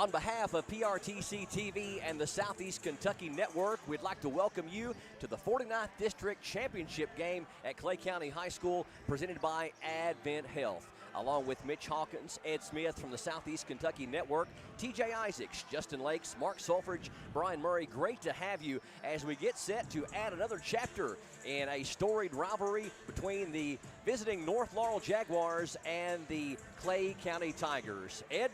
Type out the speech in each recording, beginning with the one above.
On behalf of PRTC TV and the Southeast Kentucky Network, we'd like to welcome you to the 49th District Championship game at Clay County High School, presented by Advent Health. Along with Mitch Hawkins, Ed Smith from the Southeast Kentucky Network, TJ Isaacs, Justin Lakes, Mark Solfridge, Brian Murray, great to have you as we get set to add another chapter in a storied rivalry between the visiting North Laurel Jaguars and the Clay County Tigers. Ed,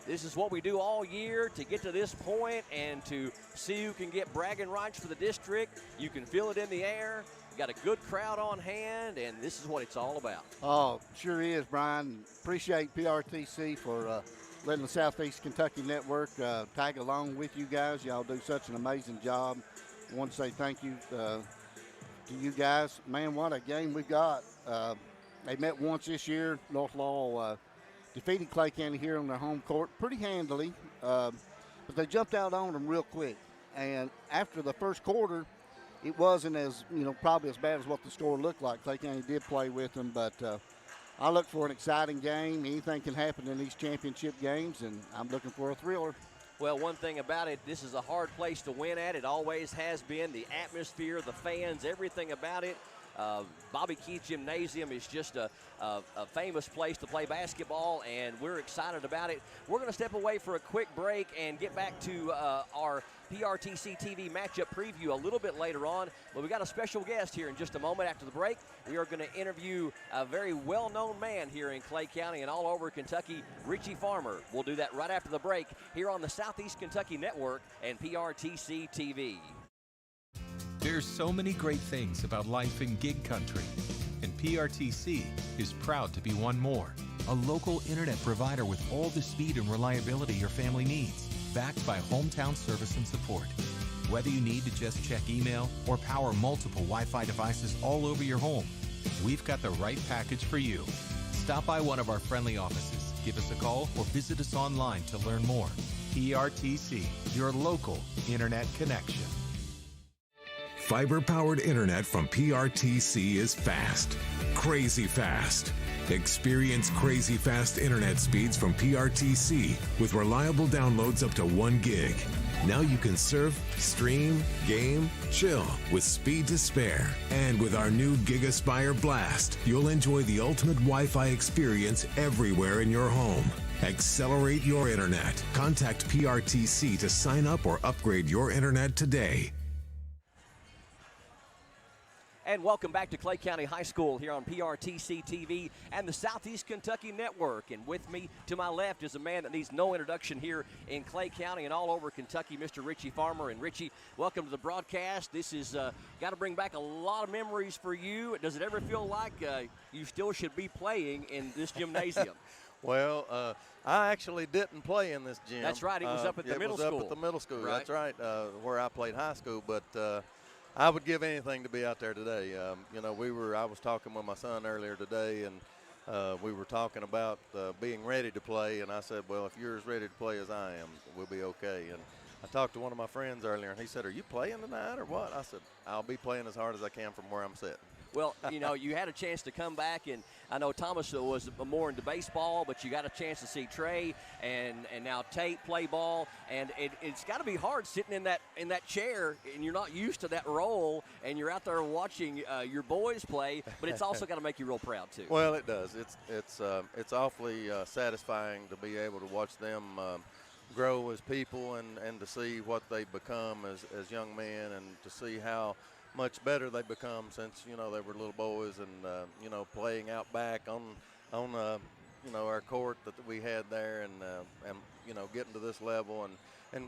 this is what we do all year to get to this point and to see who can get bragging rights for the district. You can feel it in the air. Got a good crowd on hand, and this is what it's all about. Oh, sure is, Brian. Appreciate PRTC for letting the Southeast Kentucky Network tag along with you guys. Y'all do such an amazing job. I want to say thank you to you guys. Man, what a game we got. They met once this year. North Laurel defeated Clay County here on their home court pretty handily, but they jumped out on them real quick. And after the first quarter, it wasn't as, probably as bad as what the score looked like. Clay County did play with them, but I look for an exciting game. Anything can happen in these championship games, and I'm looking for a thriller. Well, one thing about it, this is a hard place to win at. It always has been. The atmosphere, the fans, everything about it. Bobby Keith Gymnasium is just a famous place to play basketball, and we're excited about it. We're going to step away for a quick break and get back to our PRTC TV matchup preview a little bit later on. But we got a special guest here in just a moment after the break. We are going to interview a very well-known man here in Clay County and all over Kentucky, Richie Farmer. We'll do that right after the break here on the Southeast Kentucky Network and PRTC TV. There's so many great things about life in gig country, and PRTC is proud to be one more. A local internet provider with all the speed and reliability your family needs, backed by hometown service and support. Whether you need to just check email or power multiple Wi-Fi devices all over your home, we've got the right package for you. Stop by one of our friendly offices, give us a call, or visit us online to learn more. PRTC, your local internet connection. Fiber-powered internet from PRTC is fast, crazy fast. Experience crazy fast internet speeds from PRTC with reliable downloads up to 1 gig. Now you can surf, stream, game, chill with speed to spare. And with our new GigaSpire Blast, you'll enjoy the ultimate Wi-Fi experience everywhere in your home. Accelerate your internet. Contact PRTC to sign up or upgrade your internet today. And welcome back to Clay County High School here on PRTC TV and the Southeast Kentucky Network. And with me to my left is a man that needs no introduction here in Clay County and all over Kentucky, Mr. Richie Farmer. And Richie, welcome to the broadcast. This is got to bring back a lot of memories for you. Does it ever feel like you still should be playing in this gymnasium? Well, I actually didn't play in this gym. That's right. It was up at the middle school. It was up at the middle school. Right. That's right, where I played high school. But I would give anything to be out there today. I was talking with my son earlier today, and we were talking about being ready to play, and I said, well, if you're as ready to play as I am, we'll be okay. And I talked to one of my friends earlier, and he said, are you playing tonight or what? I said, I'll be playing as hard as I can from where I'm sitting. Well, you had a chance to come back, and I know Thomas was more into baseball, but you got a chance to see Trey and now Tate play ball, and it's got to be hard sitting in that chair, and you're not used to that role, and you're out there watching your boys play, but it's also got to make you real proud too. Well, it does. It's awfully satisfying to be able to watch them grow as people and to see what they become as young men, and to see how much better they become since they were little boys, and playing out back on our court that we had there, and getting to this level, and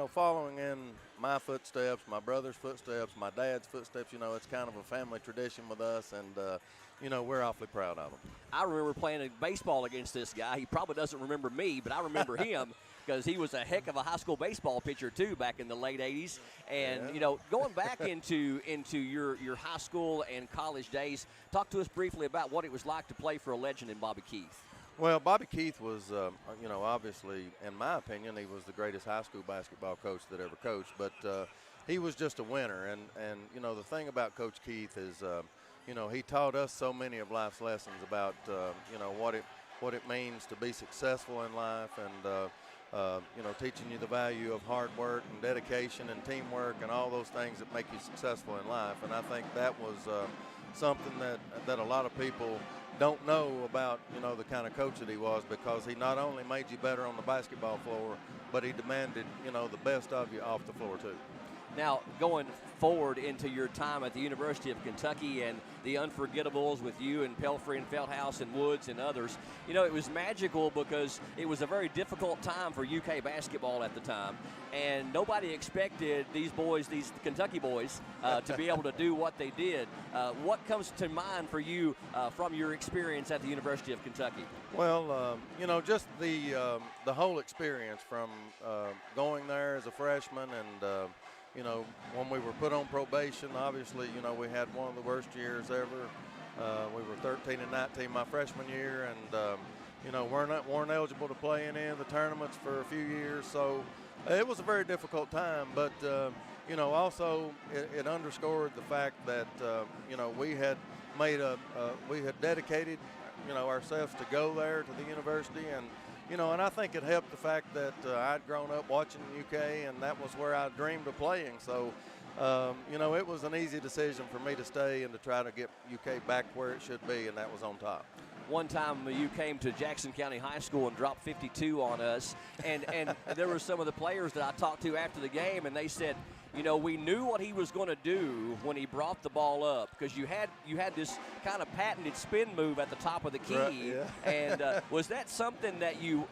following in my footsteps, my brother's footsteps, my dad's footsteps. It's kind of a family tradition with us, and we're awfully proud of them. I remember playing baseball against this guy. He probably doesn't remember me, but I remember him because he was a heck of a high school baseball pitcher too back in the late 80s. And going back into your high school and college days, talk to us briefly about what it was like to play for a legend in Bobby Keith. Well, Bobby Keith was, obviously, in my opinion, he was the greatest high school basketball coach that ever coached. But he was just a winner. And the thing about Coach Keith is, he taught us so many of life's lessons about, what it means to be successful in life, and teaching you the value of hard work and dedication and teamwork and all those things that make you successful in life. And I think that was something that a lot of people don't know about, the kind of coach that he was, because he not only made you better on the basketball floor, but he demanded, the best of you off the floor too. Now, going forward into your time at the University of Kentucky and the unforgettables with you and Pelfrey and Feldhouse and Woods and others, it was magical because it was a very difficult time for UK basketball at the time, and nobody expected these Kentucky boys, to be able to do what they did. What comes to mind for you from your experience at the University of Kentucky? Well, just the whole experience from going there as a freshman and when we were put on probation, obviously, we had one of the worst years ever. We were 13-19 my freshman year, and weren't eligible to play in any of the tournaments for a few years. So it was a very difficult time. But also it underscored the fact that we had dedicated ourselves to go there to the university, and I think it helped the fact that I'd grown up watching the UK, and that was where I dreamed of playing. So, it was an easy decision for me to stay and to try to get UK back where it should be, and that was on top. One time you came to Jackson County High School and dropped 52 on us, and there were some of the players that I talked to after the game, and they said, we knew what he was going to do when he brought the ball up, because you had this kind of patented spin move at the top of the key. Right, yeah. And was that something that you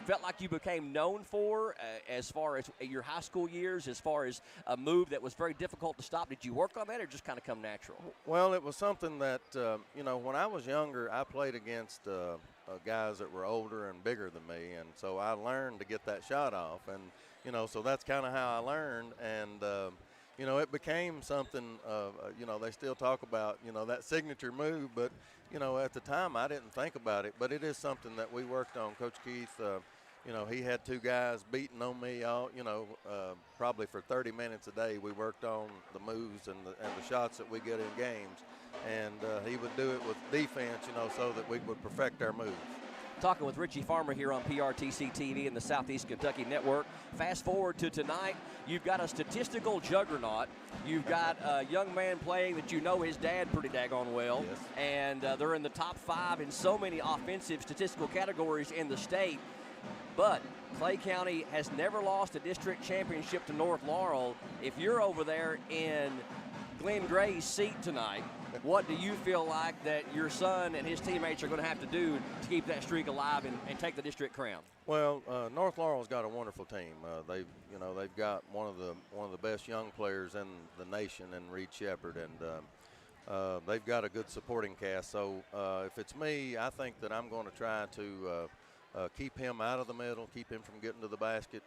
felt like you became known for as far as your high school years, as far as a move that was very difficult to stop? Did you work on that, or just kind of come natural? Well, it was something that, when I was younger, I played against guys that were older and bigger than me, and so I learned to get that shot off. And so that's kind of how I learned, and, it became something, they still talk about, that signature move, but, at the time I didn't think about it, but it is something that we worked on. Coach Keith, he had two guys beating on me all, probably for 30 minutes a day. We worked on the moves and the shots that we get in games, and he would do it with defense, so that we would perfect our moves. Talking with Richie Farmer here on PRTC TV and the Southeast Kentucky Network. Fast forward to tonight, you've got a statistical juggernaut. You've got a young man playing that his dad pretty daggone well. Yes. And they're in the top 5 in so many offensive statistical categories in the state. But Clay County has never lost a district championship to North Laurel. If you're over there in Glenn Gray's seat tonight, what do you feel like that your son and his teammates are going to have to do to keep that streak alive and take the district crown? Well, North Laurel's got a wonderful team. They've got one of the best young players in the nation in Reed Shepard, and they've got a good supporting cast. So if it's me, I think that I'm going to try to keep him out of the middle, keep him from getting to the basket.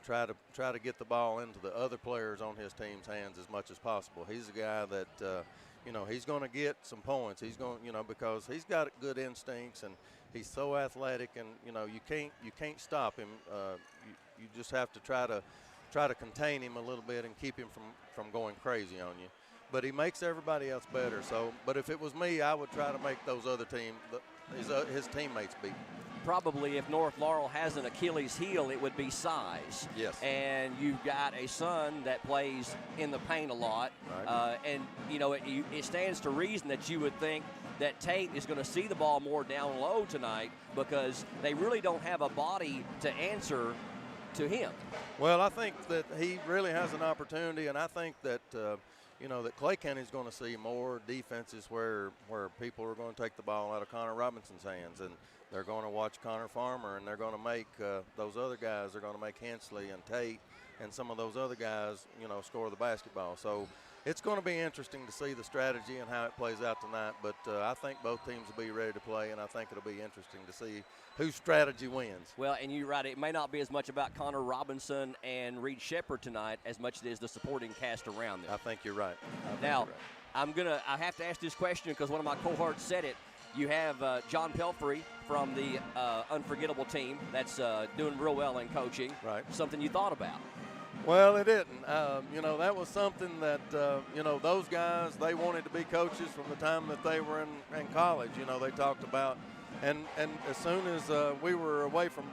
Try to get the ball into the other players on his team's hands as much as possible. He's a guy that he's going to get some points. He's going, because he's got good instincts and he's so athletic, and you can't stop him. You just have to try to contain him a little bit and keep him from going crazy on you. But he makes everybody else better. So, but if it was me, I would try to make those other his teammates beat. Probably if North Laurel has an Achilles heel, it would be size. Yes. And you've got a son that plays in the paint a lot. Right. And, it stands to reason that you would think that Tate is going to see the ball more down low tonight, because they really don't have a body to answer to him. Well, I think that he really has an opportunity, and I think that that Clay County is going to see more defenses where people are going to take the ball out of Connor Robinson's hands, and they're going to watch Connor Farmer, and they're going to make those other guys. They're going to make Hensley and Tate and some of those other guys, score the basketball. So it's going to be interesting to see the strategy and how it plays out tonight. But I think both teams will be ready to play, and I think it'll be interesting to see whose strategy wins. Well, and you're right. It may not be as much about Connor Robinson and Reed Shepard tonight as much as it is the supporting cast around them. I think you're right. Now, I have to ask this question because one of my cohorts said it. You have John Pelfrey from the unforgettable team that's doing real well in coaching. Right. Something you thought about? Well, it didn't. That was something that, those guys, they wanted to be coaches from the time that they were in college. They talked about, And as soon as we were away from,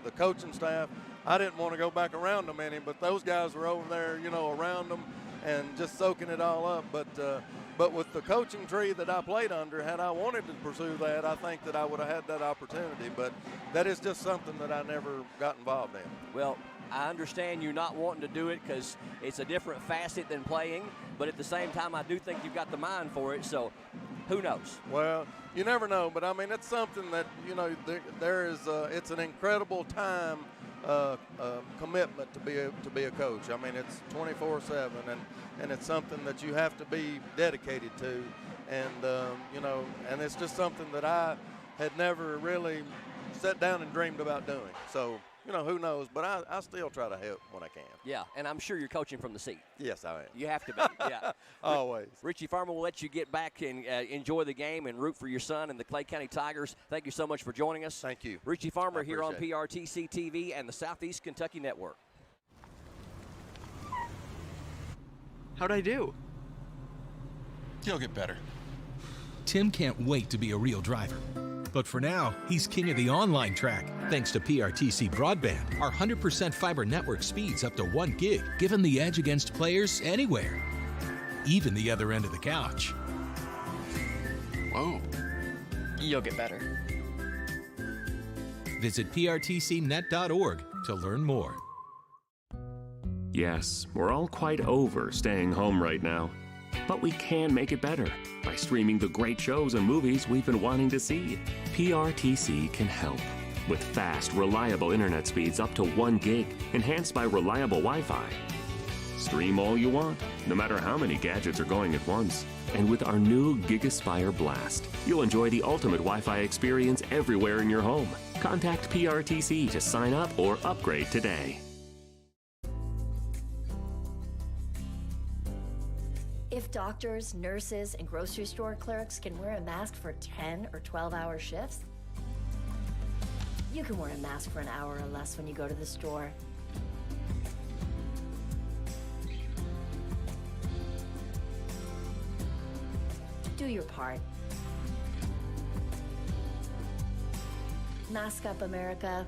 the coaching staff, I didn't want to go back around them any, but those guys were over there, around them and just soaking it all up. But with the coaching tree that I played under, had I wanted to pursue that, I think that I would have had that opportunity. But that is just something that I never got involved in. Well, I understand you not wanting to do it because it's a different facet than playing, but at the same time, I do think you've got the mind for it, so who knows? Well, you never know, but I mean, it's something that, it's an incredible time commitment to be a coach. I mean, it's 24/7, and it's something that you have to be dedicated to, and and it's just something that I had never really sat down and dreamed about doing. So, who knows? But I still try to help when I can. Yeah, and I'm sure you're coaching from the seat. Yes, I am. You have to be. Yeah, always. Richie Farmer will let you get back and enjoy the game and root for your son and the Clay County Tigers. Thank you so much for joining us. Thank you. Richie Farmer here on PRTC TV and the Southeast Kentucky Network. How'd I do? You'll get better. Tim can't wait to be a real driver. But for now, he's king of the online track. Thanks to PRTC Broadband, our 100% fiber network speeds up to 1 gig, give him the edge against players anywhere, even the other end of the couch. Whoa. You'll get better. Visit prtcnet.org to learn more. Yes, we're all quite over staying home right now. But we can make it better by streaming the great shows and movies we've been wanting to see. PRTC can help with fast, reliable internet speeds up to 1 gig, enhanced by reliable Wi-Fi. Stream all you want, no matter how many gadgets are going at once. And with our new GigaSpire Blast, you'll enjoy the ultimate Wi-Fi experience everywhere in your home. Contact PRTC to sign up or upgrade today. If doctors, nurses, and grocery store clerks can wear a mask for 10 or 12-hour shifts, you can wear a mask for an hour or less when you go to the store. Do your part. Mask up, America.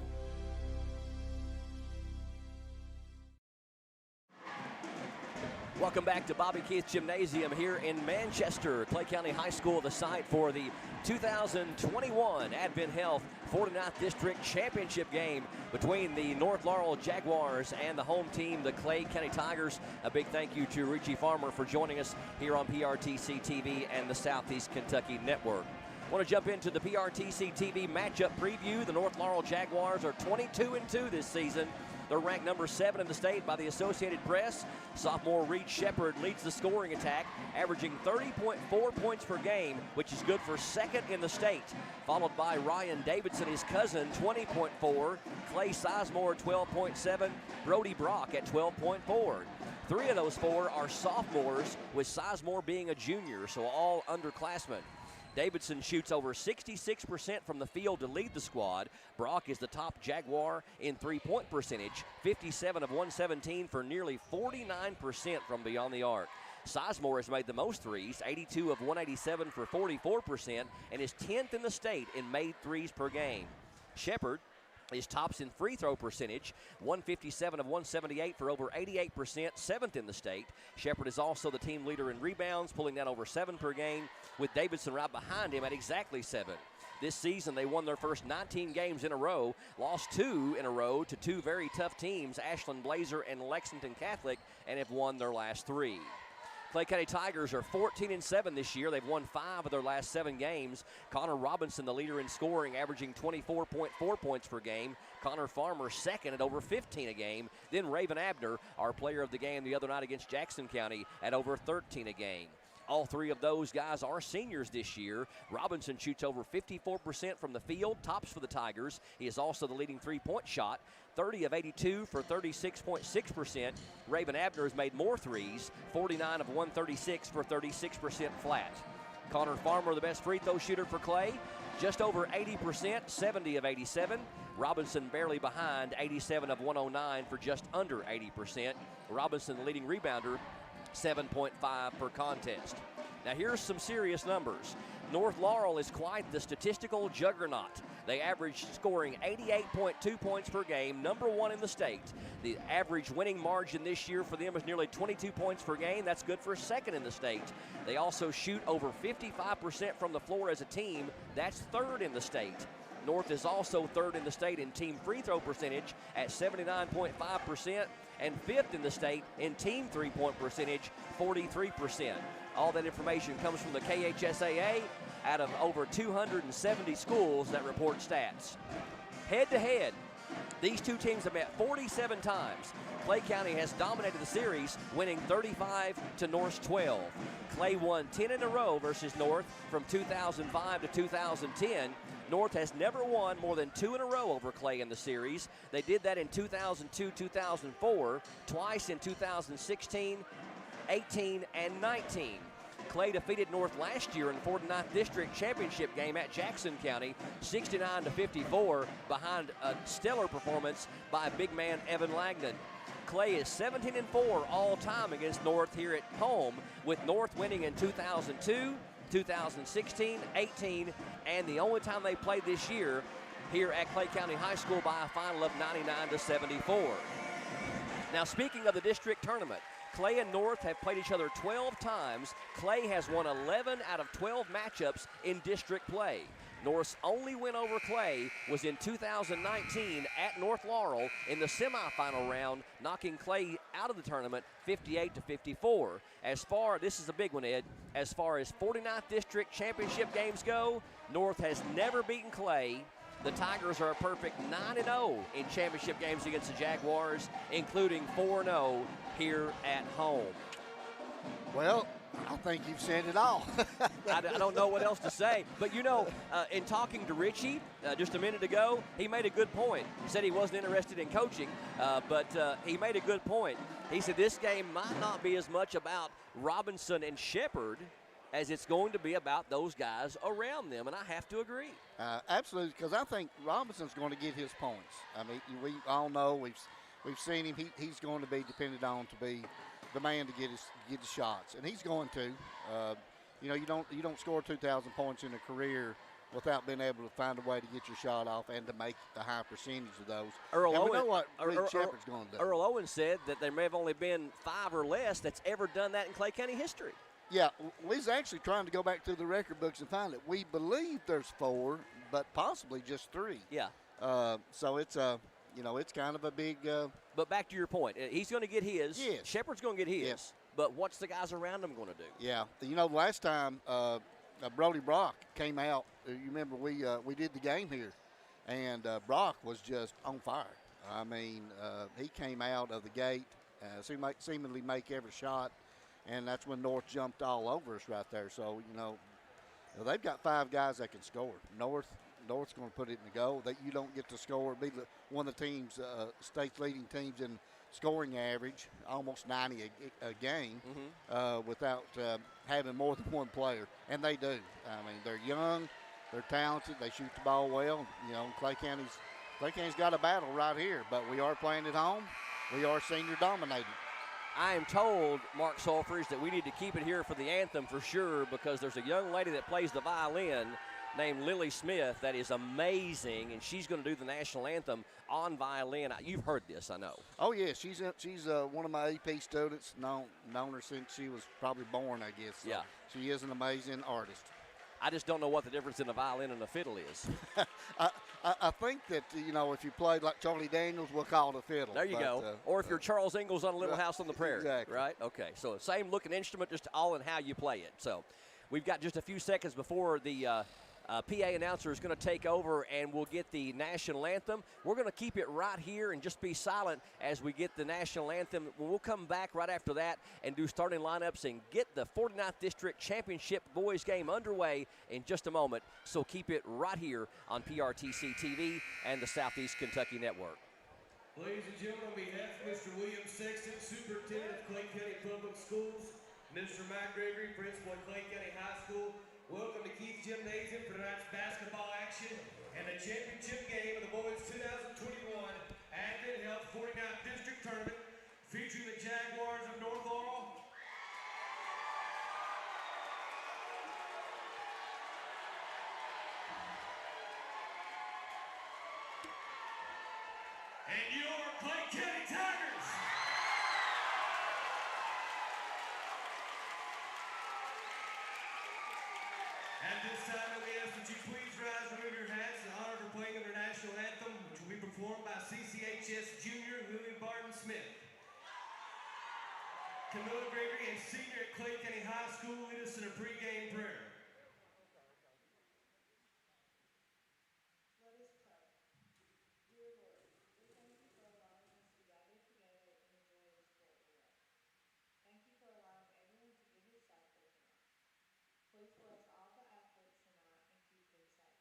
Welcome back to Bobby Keith Gymnasium here in Manchester. Clay County High School, the site for the 2021 Advent Health 49th District Championship game between the North Laurel Jaguars and the home team, the Clay County Tigers. A big thank you to Richie Farmer for joining us here on PRTC TV and the Southeast Kentucky Network. I want to jump into the PRTC TV matchup preview. The North Laurel Jaguars are 22-2 this season. They're ranked number 7 in the state by the Associated Press. Sophomore Reed Shepard leads the scoring attack, averaging 30.4 points per game, which is good for second in the state. Followed by Ryan Davidson, his cousin, 20.4. Clay Sizemore, 12.7. Brody Brock at 12.4. 3 of those 4 are sophomores, with Sizemore being a junior, so all underclassmen. Davidson shoots over 66% from the field to lead the squad. Brock is the top Jaguar in three-point percentage, 57 of 117 for nearly 49% from beyond the arc. Sizemore has made the most threes, 82 of 187 for 44%, and is 10th in the state in made threes per game. Shepard is tops in free throw percentage, 157 of 178 for over 88%, 7th in the state. Shepard is also the team leader in rebounds, pulling down over 7 per game, with Davidson right behind him at exactly 7. This season, they won their first 19 games in a row, lost 2 in a row to 2 very tough teams, Ashland Blazer and Lexington Catholic, and have won their last 3. Clay County Tigers are 14-7 this year. They've won 5 of their last 7 games. Connor Robinson, the leader in scoring, averaging 24.4 points per game. Connor Farmer, second at over 15 a game. Then Raven Abner, our player of the game the other night against Jackson County, at over 13 a game. All 3 of those guys are seniors this year. Robinson shoots over 54% from the field, tops for the Tigers. He is also the leading three-point shot, 30 of 82 for 36.6%. Raven Abner has made more threes, 49 of 136 for 36% flat. Connor Farmer, the best free throw shooter for Clay, just over 80%, 70 of 87. Robinson barely behind, 87 of 109 for just under 80%. Robinson, the leading rebounder, 7.5 per contest. Now here's some serious numbers. North Laurel is quite the statistical juggernaut. They average scoring 88.2 points per game, number 1 in the state. The average winning margin this year for them is nearly 22 points per game. That's good for 2nd in the state. They also shoot over 55% from the floor as a team. That's 3rd in the state. North is also 3rd in the state in team free throw percentage at 79.5% and 5th in the state in team three-point percentage, 43%. All that information comes from the KHSAA out of over 270 schools that report stats. Head-to-head, these two teams have met 47 times. Clay County has dominated the series, winning 35 to North's 12. Clay won 10 in a row versus North from 2005 to 2010. North has never won more than 2 in a row over Clay in the series. They did that in 2002, 2004, twice in 2016, 18, and 19. Clay defeated North last year in the 49th District Championship game at Jackson County, 69-54, behind a stellar performance by big man Evan Langdon. Clay is 17-4 all time against North here at home, with North winning in 2002, 2016, 18, and the only time they played this year here at Clay County High School by a final of 99-74. Now, speaking of the district tournament, Clay and North have played each other 12 times. Clay has won 11 out of 12 matchups in district play. North's only win over Clay was in 2019 at North Laurel in the semifinal round, knocking Clay out of the tournament 58-54. This is a big one, Ed, as far as 49th District Championship games go, North has never beaten Clay. The Tigers are a perfect 9-0 in championship games against the Jaguars, including 4-0 here at home. Well, I think you've said it all. I don't know what else to say. But, in talking to Richie just a minute ago, he made a good point. He said he wasn't interested in coaching, but he made a good point. He said this game might not be as much about Robinson and Shepherd as it's going to be about those guys around them, and I have to agree. Absolutely, because I think Robinson's going to get his points. I mean, we all know we've seen him. He's going to be depended on to be the man to get his shots, and he's going to. You don't score 2,000 points in a career without being able to find a way to get your shot off and to make a high percentage of those. We know what Shepard's going to do. Earl Owens said that there may have only been 5 or less that's ever done that in Clay County history. Yeah, we's actually trying to go back through the record books and find it. We believe there's 4, but possibly just 3. Yeah. So it's it's kind of a big. But back to your point, he's going to get his. Yes. Shepard's going to get his. Yes. But what's the guys around him going to do? Yeah. Last time Brody Brock came out, you remember we did the game here, and Brock was just on fire. I mean, he came out of the gate, seemingly make every shot. And that's when North jumped all over us right there. So, they've got 5 guys that can score. North's going to put it in the goal. You don't get to score. Be one of the teams, state's leading teams in scoring average, almost 90 a game, without having more than one player. And they do. I mean, they're young, they're talented, they shoot the ball well. Clay County's got a battle right here. But we are playing at home. We are senior dominated. I am told, Mark Sulfridge, that we need to keep it here for the anthem for sure, because there's a young lady that plays the violin named Lily Smith that is amazing, and she's going to do the national anthem on violin. You've heard this, I know. Oh, yeah. She's one of my AP students, known her since she was probably born, I guess. So yeah. She is an amazing artist. I just don't know what the difference in a violin and a fiddle is. I think that, if you played like Charlie Daniels, we'll call it a fiddle. There you go. Or if you're Charles Ingalls on Little House on the Prairie. Exactly. Right? Okay. So same looking instrument, just all in how you play it. So we've got just a few seconds before the PA announcer is going to take over, and we'll get the national anthem. We're going to keep it right here and just be silent as we get the national anthem. We'll come back right after that and do starting lineups and get the 49th District Championship boys game underway in just a moment. So keep it right here on PRTC TV and the Southeast Kentucky Network. Ladies and gentlemen, on behalf of Mr. William Sexton, Superintendent of Clay County Public Schools, Mr. Mike Gregory, Principal at Clay County High School, welcome to Keith Gymnasium for tonight's basketball action and the championship game of the boys 2021 Advent Health 49th District Tournament featuring the Jaguars of North Laurel and your Clay County Tigers. At this time, we ask that you please rise and remove your hats in honor of playing under national anthem, which will be performed by CCHS Junior Lily Barton Smith. Camilla Gregory, a senior at Clay County High School, lead us in a pregame prayer. Let us pray. Dear Lord, we thank you for allowing us to gather together and enjoy this great meal. Thank you for allowing everyone to give his cycle tonight. Please bless all the athletes tonight and keep them safe.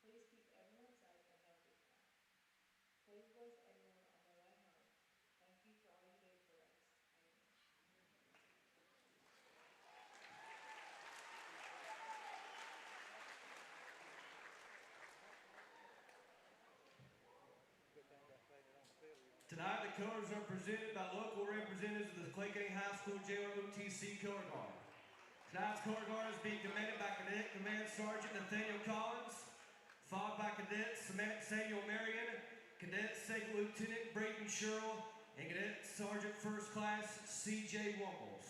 Please keep everyone safe and healthy tonight. Please bless everyone on their way home. Thank you for all you do for us. Amen. Tonight, the colors are presented by local representatives of the Clay County High School JROTC Color Guard. Tonight's color guard is being commanded by Cadet Command Sergeant Nathaniel Collins, followed by Cadet Samuel Marion, Cadet Second Lieutenant Brayton Sherrill, and Cadet Sergeant First Class C.J. Wumples.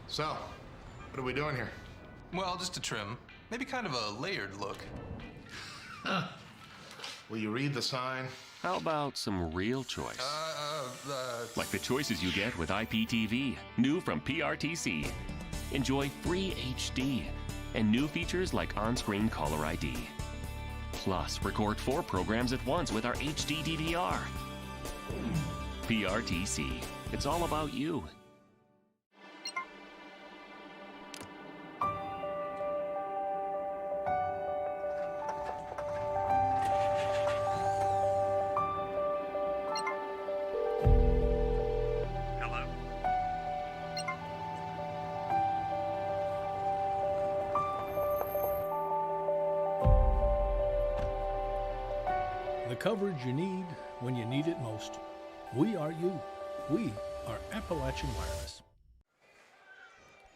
So, what are we doing here? Well, just a trim. Maybe kind of a layered look. Will you read the sign? How about some real choice? Like the choices you get with IPTV, new from PRTC. Enjoy free HD and new features like on-screen caller ID. Plus, record 4 programs at once with our HD DVR. PRTC. It's all about you. The coverage you need when you need it most. We are you. We are Appalachian Wireless.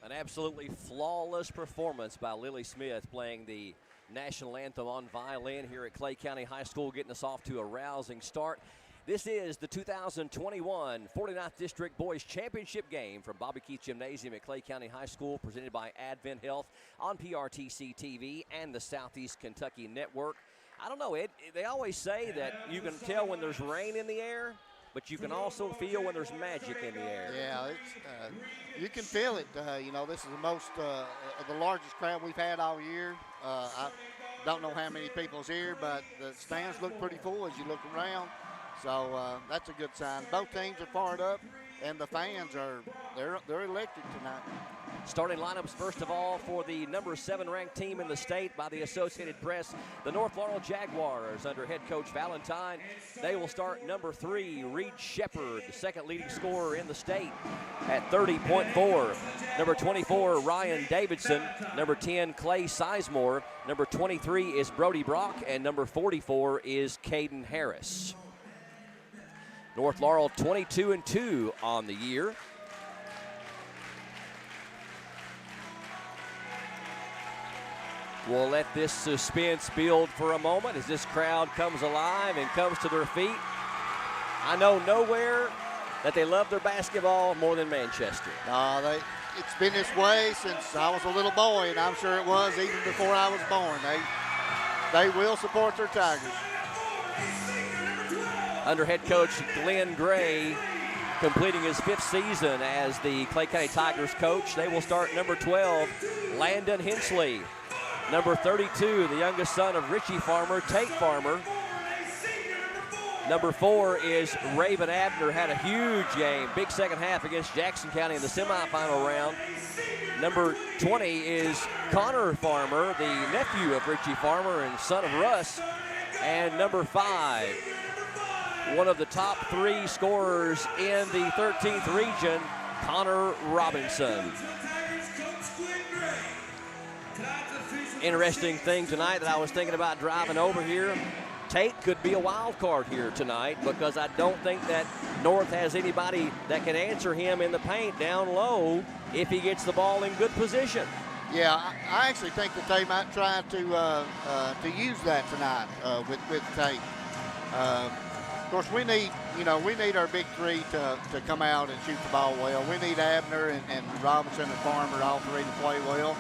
An absolutely flawless performance by Lily Smith playing the national anthem on violin here at Clay County High School, getting us off to a rousing start. This is the 2021 49th District Boys Championship game from Bobby Keith Gymnasium at Clay County High School, presented by Advent Health on PRTC TV and the Southeast Kentucky Network. I don't know, Ed, they always say that you can tell when there's rain in the air, but you can also feel when there's magic in the air. Yeah, it's, you can feel it. You know, this is the largest crowd we've had all year. I don't know how many people's here, but the stands look pretty full as you look around. So that's a good sign. Both teams are fired up. and the fans they're electric tonight. Starting lineups, first of all, for the number 7 ranked team in the state by the Associated Press, the North Laurel Jaguars under head coach Valentine. They will start number 3, Reed Shepard, the second leading scorer in the state at 30.4. Number 24, Ryan Davidson. Number 10, Clay Sizemore. Number 23 is Brody Brock, and number 44 is Caden Harris. North Laurel 22-2 on the year. We'll let this suspense build for a moment as this crowd comes alive and comes to their feet. I know nowhere that they love their basketball more than Manchester. It's been this way since I was a little boy, and I'm sure it was even before I was born. They will support their Tigers. Under head coach Glenn Gray, completing his 5th season as the Clay County Tigers coach. They will start number 12, Landon Hensley. Number 32, the youngest son of Richie Farmer, Tate Farmer. Number 4 is Raven Abner, had a huge game, big second half against Jackson County in the semifinal round. Number 20 is Connor Farmer, the nephew of Richie Farmer and son of Russ. And number 5, one of the top 3 scorers in the 13th region, Connor Robinson. Interesting thing tonight that I was thinking about driving over here. Tate could be a wild card here tonight because I don't think that North has anybody that can answer him in the paint down low if he gets the ball in good position. Yeah, I actually think that they might try to use that tonight with Tate. Of course, we need our big 3 to come out and shoot the ball well. We need Abner and Robinson and Farmer, all 3 to play well.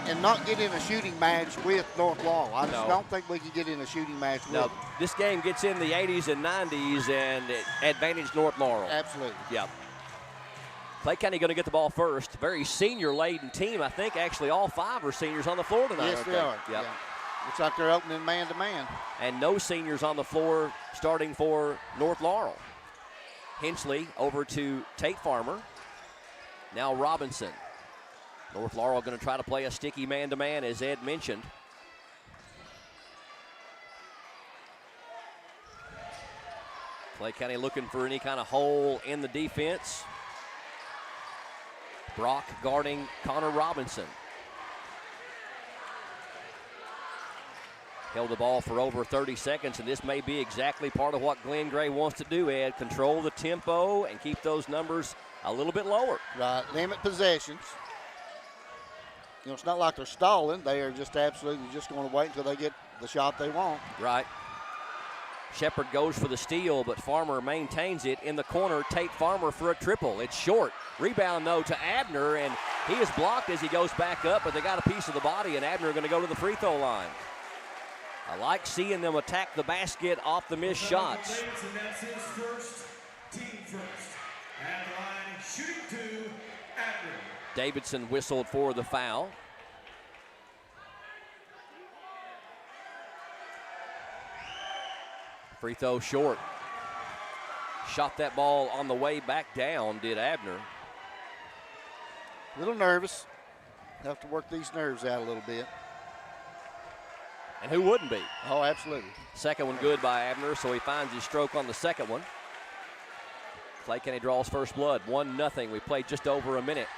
And not get in a shooting match with North Laurel. I just don't think we can get in a shooting match with them. This game gets in the 80s and 90s and advantage North Laurel. Absolutely. Yep. Clay County going to get the ball first. Very senior-laden team. I think actually all 5 are seniors on the floor tonight. Yes, they are. Yep. Yeah. Looks like they're opening man-to-man. And no seniors on the floor starting for North Laurel. Hensley over to Tate Farmer. Now Robinson. North Laurel going to try to play a sticky man-to-man, as Ed mentioned. Clay County looking for any kind of hole in the defense. Brock guarding Connor Robinson. Held the ball for over 30 seconds, and this may be exactly part of what Glenn Gray wants to do, Ed. Control the tempo and keep those numbers a little bit lower. Right, limit possessions. It's not like they're stalling. They are just absolutely just going to wait until they get the shot they want. Right. Shepard goes for the steal, but Farmer maintains it in the corner. Tate Farmer for a triple. It's short. Rebound, though, to Abner, and he is blocked as he goes back up, but they got a piece of the body, and Abner going to go to the free throw line. I like seeing them attack the basket off the missed shots. That's his first, team first. At the line, shooting 2, Abner. Davidson whistled for the foul. Free throw short. Shot that ball on the way back down, did Abner. A little nervous. Have to work these nerves out a little bit. And who wouldn't be? Oh, absolutely. Second one good by Abner, so he finds his stroke on the second one. Clay County draws first blood, 1-0. We played just over a minute.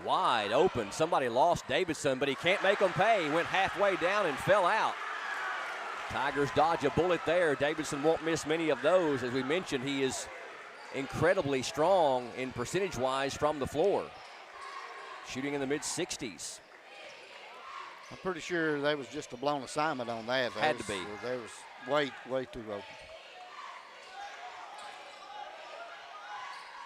Wide open. Somebody lost Davidson, but he can't make them pay. He went halfway down and fell out. Tigers dodge a bullet there. Davidson won't miss many of those. As we mentioned, he is incredibly strong in percentage-wise from the floor. Shooting in the mid-60s. I'm pretty sure there was just a blown assignment on that. Had to be. There was way too open.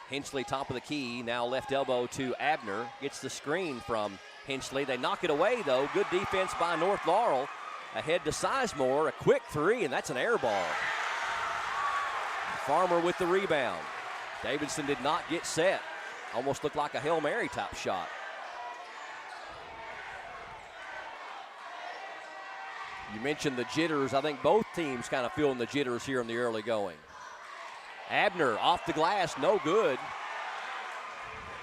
Hensley top of the key, now left elbow to Abner. Gets the screen from Hensley. They knock it away, though. Good defense by North Laurel. Ahead to Sizemore, a quick 3, and that's an air ball. Farmer with the rebound. Davidson did not get set. Almost looked like a Hail Mary type shot. You mentioned the jitters. I think both teams kind of feeling the jitters here in the early going. Abner off the glass, no good.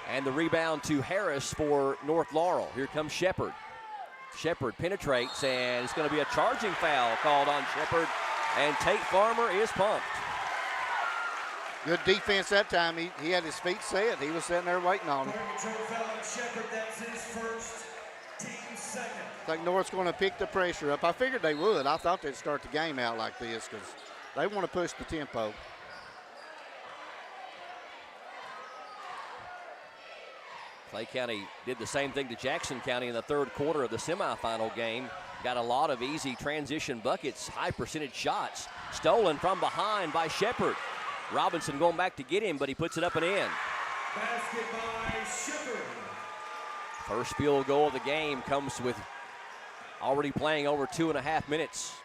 And the rebound to Harris for North Laurel. Here comes Shepard. Shepard penetrates, and it's going to be a charging foul called on Shepard, and Tate Farmer is pumped. Good defense that time. He had his feet set. He was sitting there waiting on him. That's his first, team second. I think North's going to pick the pressure up. I figured they would. I thought they'd start the game out like this because they want to push the tempo. Clay County did the same thing to Jackson County in the third quarter of the semifinal game. Got a lot of easy transition buckets, high percentage shots. Stolen from behind by Shepard. Robinson going back to get him, but he puts it up and in. Basket by Shepard. First field goal of the game comes with already playing over 2.5 minutes.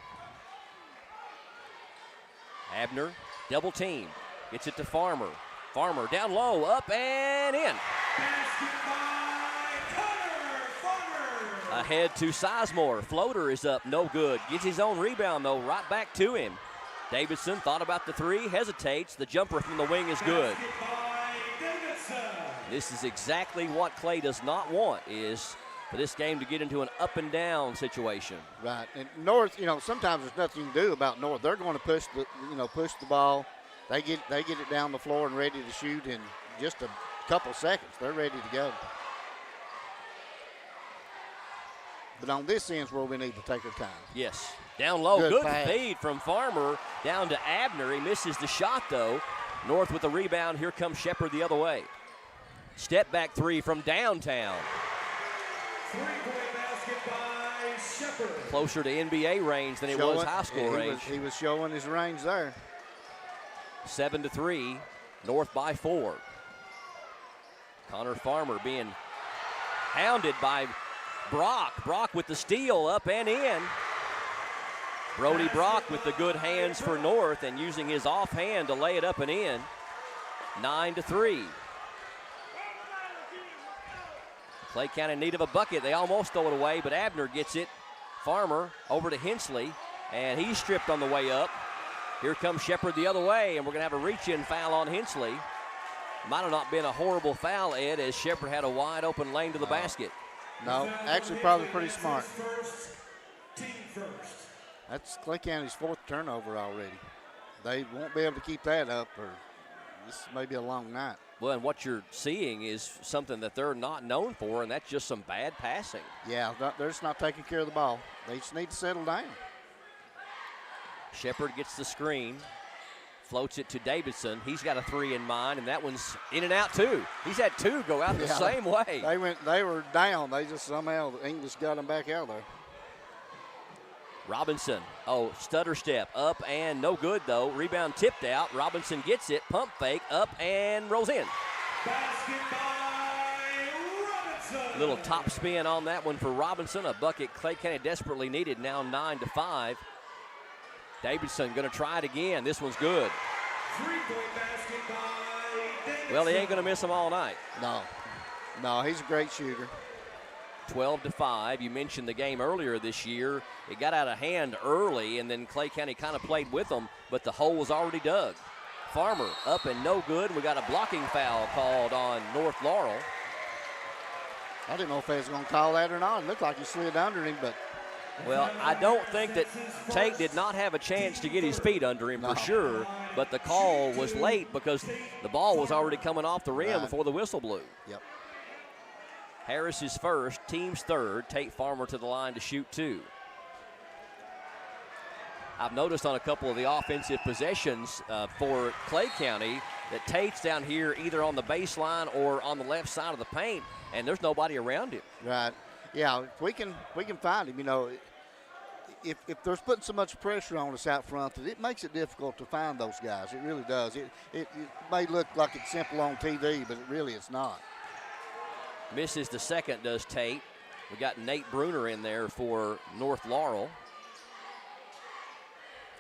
Abner, double team, gets it to Farmer. Farmer down low, up and in. Ahead to Sizemore. Floater is up, no good. Gets his own rebound, though, right back to him. Davidson thought about the three, hesitates. The jumper from the wing is good. This is exactly what Clay does not want, is for this game to get into an up and down situation. Right, and North, sometimes there's nothing you can do about North. They're going to push the ball. They get it down the floor and ready to shoot in just a couple seconds. They're ready to go. But on this end's where we need to take our time. Yes. Down low, good pass. feed from Farmer down to Abner. He misses the shot, though. North with the rebound. Here comes Shepard the other way. Step back three from downtown. Three-point basket by Shepard. Closer to NBA range than it was high school range. He was showing his range there. 7-3, North by 4. Connor Farmer being hounded by Brock. Brock with the steal, up and in. Brody Brock with the good hands for North and using his offhand to lay it up and in. 9-3. Clay County in need of a bucket. They almost throw it away, but Abner gets it. Farmer over to Hensley, and he's stripped on the way up. Here comes Shepard the other way, and we're going to have a reach-in foul on Hensley. Might have not been a horrible foul, Ed, as Shepard had a wide open lane to the basket. No, actually probably pretty smart. Team first. That's Clay County's 4th turnover already. They won't be able to keep that up, or this may be a long night. Well, and what you're seeing is something that they're not known for, and that's just some bad passing. Yeah, they're just not taking care of the ball. They just need to settle down. Shepard gets the screen, floats it to Davidson. He's got a three in mind, and that one's in and out too. He's had two go out the same way. They were down. They just somehow, the English got them back out there. Robinson, stutter step, up and no good though. Rebound tipped out. Robinson gets it, pump fake, up and rolls in. Basket by Robinson. Little top spin on that one for Robinson. A bucket Clay County desperately needed, now 9-5. Davidson going to try it again. This one's good. Three-point basket by Davidson. Well, he ain't going to miss them all night. No, he's a great shooter. 12-5. You mentioned the game earlier this year. It got out of hand early, and then Clay County kind of played with them, but the hole was already dug. Farmer up and no good. We got a blocking foul called on North Laurel. I didn't know if they was going to call that or not. It looked like he slid under him, but. Well, I don't think that Tate did not have a chance to get his feet under him for sure, but the call was late because the ball was already coming off the rim before the whistle blew. Yep. Harris is first, team's third. Tate Farmer to the line to shoot two. I've noticed on a couple of the offensive possessions for Clay County that Tate's down here either on the baseline or on the left side of the paint, and there's nobody around him. Right. Yeah, if we can find him. If there's putting so much pressure on us out front, that it makes it difficult to find those guys. It really does. It may look like it's simple on TV, but really it's not. Misses the second, does Tate. We got Nate Bruner in there for North Laurel.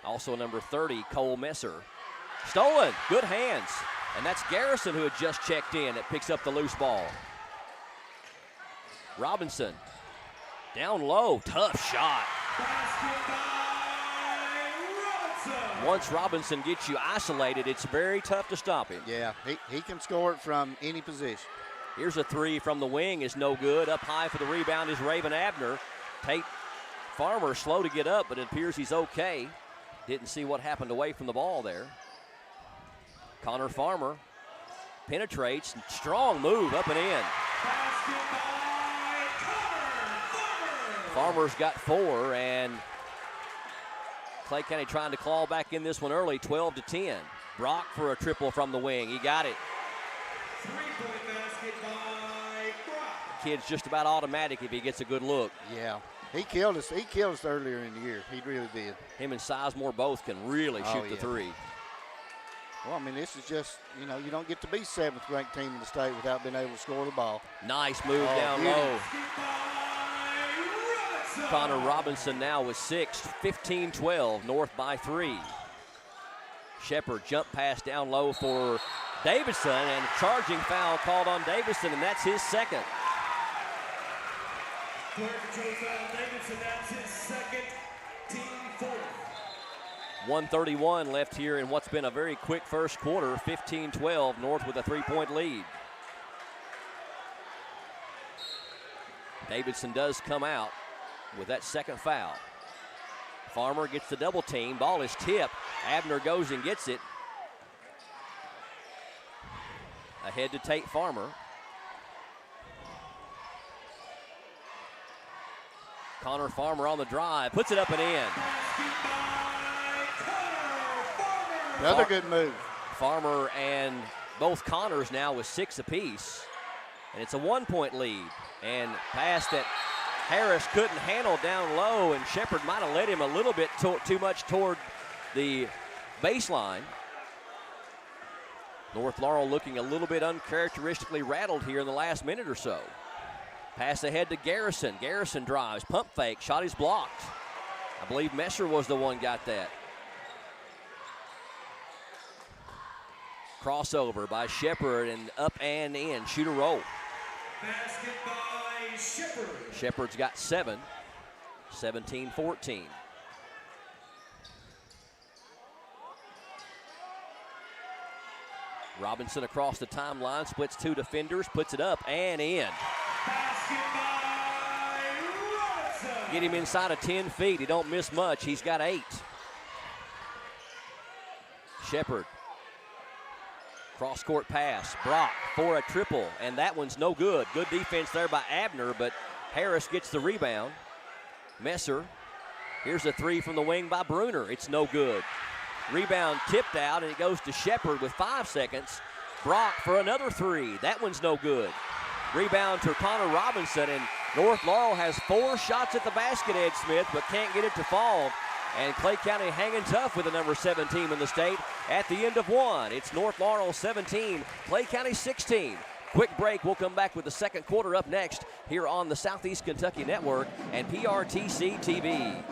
Also number 30, Cole Messer. Stolen, good hands. And that's Garrison who had just checked in that picks up the loose ball. Robinson, down low, tough shot. Once Robinson gets you isolated, it's very tough to stop him. Yeah, he can score it from any position. Here's a three from the wing, is no good. Up high for the rebound is Raven Abner. Tate Farmer slow to get up, but it appears he's okay. Didn't see what happened away from the ball there. Connor Farmer penetrates, strong move up and in. Farmer's got 4, and Clay County trying to claw back in this one early, 12-10. Brock for a triple from the wing, he got it. Three-point basket by Brock. Kid's just about automatic if he gets a good look. Yeah, he killed us. He killed us earlier in the year. He really did. Him and Sizemore both can really shoot the three. Well, I mean, this is just, you know, you don't get to be 7th ranked team in the state without being able to score the ball. Nice move down low. Connor Robinson now with 6, 15-12, North by 3. Shepard jump pass down low for Davidson, and a charging foul called on Davidson, and that's his second. Player control foul, Davidson, that's his second, team 4. 1:31 left here in what's been a very quick first quarter. 15-12, North with a 3-point lead. Davidson does come out with that second foul. Farmer gets the double team. Ball is tipped. Abner goes and gets it. Ahead to Tate Farmer. Connor Farmer on the drive. Puts it up and in. Another good move. Farmer and both Connors now with 6 apiece. And it's a 1-point lead. And pass that Harris couldn't handle down low, and Shepard might have led him a little bit too much toward the baseline. North Laurel looking a little bit uncharacteristically rattled here in the last minute or so. Pass ahead to Garrison. Garrison drives, pump fake, shot is blocked. I believe Messer was the one got that. Crossover by Shepard, and up and in, shoot a roll. Basket by Shepard. Shepard's got 7, 17-14. Robinson across the timeline, splits 2 defenders, puts it up and in. Basket by Robinson. Get him inside of 10 feet. He don't miss much. He's got 8. Shepard. Cross-court pass. Brock for a triple, and that one's no good. Good defense there by Abner, but Harris gets the rebound. Messer. Here's a 3 from the wing by Bruner. It's no good. Rebound tipped out, and it goes to Shepard with 5 seconds. Brock for another 3. That one's no good. Rebound to Connor Robinson, and North Laurel has 4 shots at the basket, Ed Smith, but can't get it to fall. And Clay County hanging tough with the number 7 team in the state at the end of 1. It's North Laurel 17, Clay County 16. Quick break. We'll come back with the second quarter up next here on the Southeast Kentucky Network and PRTC TV.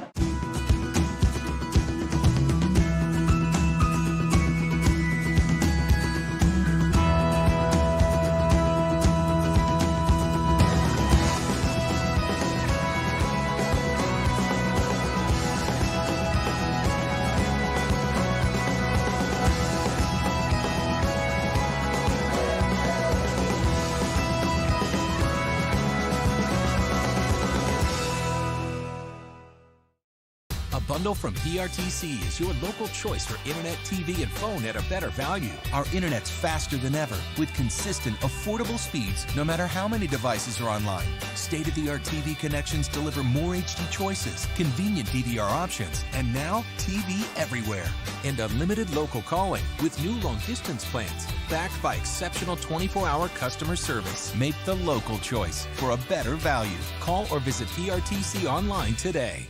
Bundle from PRTC is your local choice for internet, TV, and phone at a better value. Our internet's faster than ever with consistent, affordable speeds no matter how many devices are online. State-of-the-art TV connections deliver more HD choices, convenient DVR options, and now TV everywhere. And unlimited local calling with new long-distance plans backed by exceptional 24-hour customer service. Make the local choice for a better value. Call or visit PRTC online today.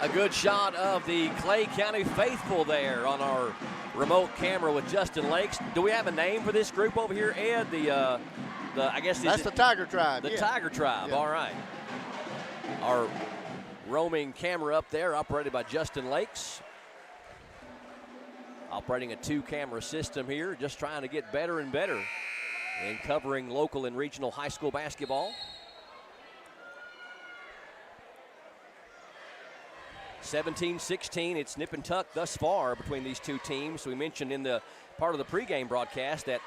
A good shot of the Clay County faithful there on our remote camera with Justin Lakes. Do we have a name for this group over here, Ed? I guess that's the Tiger Tribe. The Tiger Tribe. Yeah. All right. Our roaming camera up there, operated by Justin Lakes. Operating a 2-camera system here, just trying to get better and better in covering local and regional high school basketball. 17-16, it's nip and tuck thus far between these two teams. We mentioned in the part of the pregame broadcast that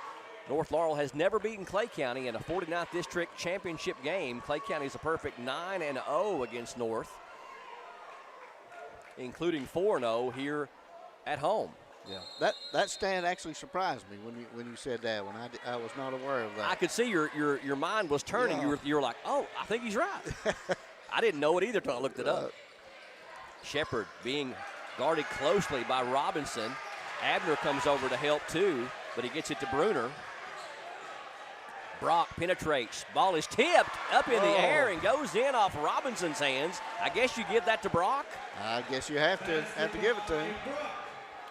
North Laurel has never beaten Clay County in a 49th District Championship game. Clay County is a perfect 9-0 against North, including 4-0 here at home. Yeah, that stand actually surprised me when you said that one. I was not aware of that. I could see your mind was turning. Yeah. You were like, oh, I think he's right. I didn't know it either until I looked it up. Shepard being guarded closely by Robinson. Abner comes over to help too, but he gets it to Bruner. Brock penetrates. Ball is tipped up in the air and goes in off Robinson's hands. I guess you give that to Brock? I guess you have to give it to him.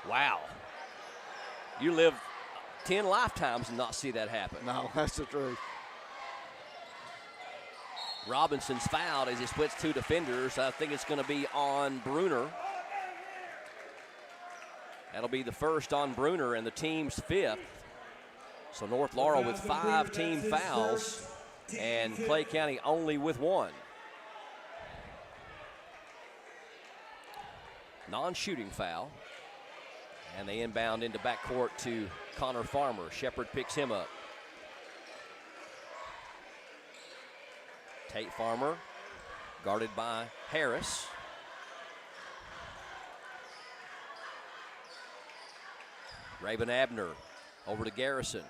Wow. You live 10 lifetimes and not see that happen. No, that's the truth. Robinson's fouled as he splits two defenders. I think it's going to be on Bruner. That'll be the first on Bruner and the team's fifth. So North Laurel with 5 team fouls and Clay County only with 1. Non-shooting foul. And they inbound into backcourt to Connor Farmer. Shepard picks him up. Tate Farmer guarded by Harris. Raven Abner over to Garrison.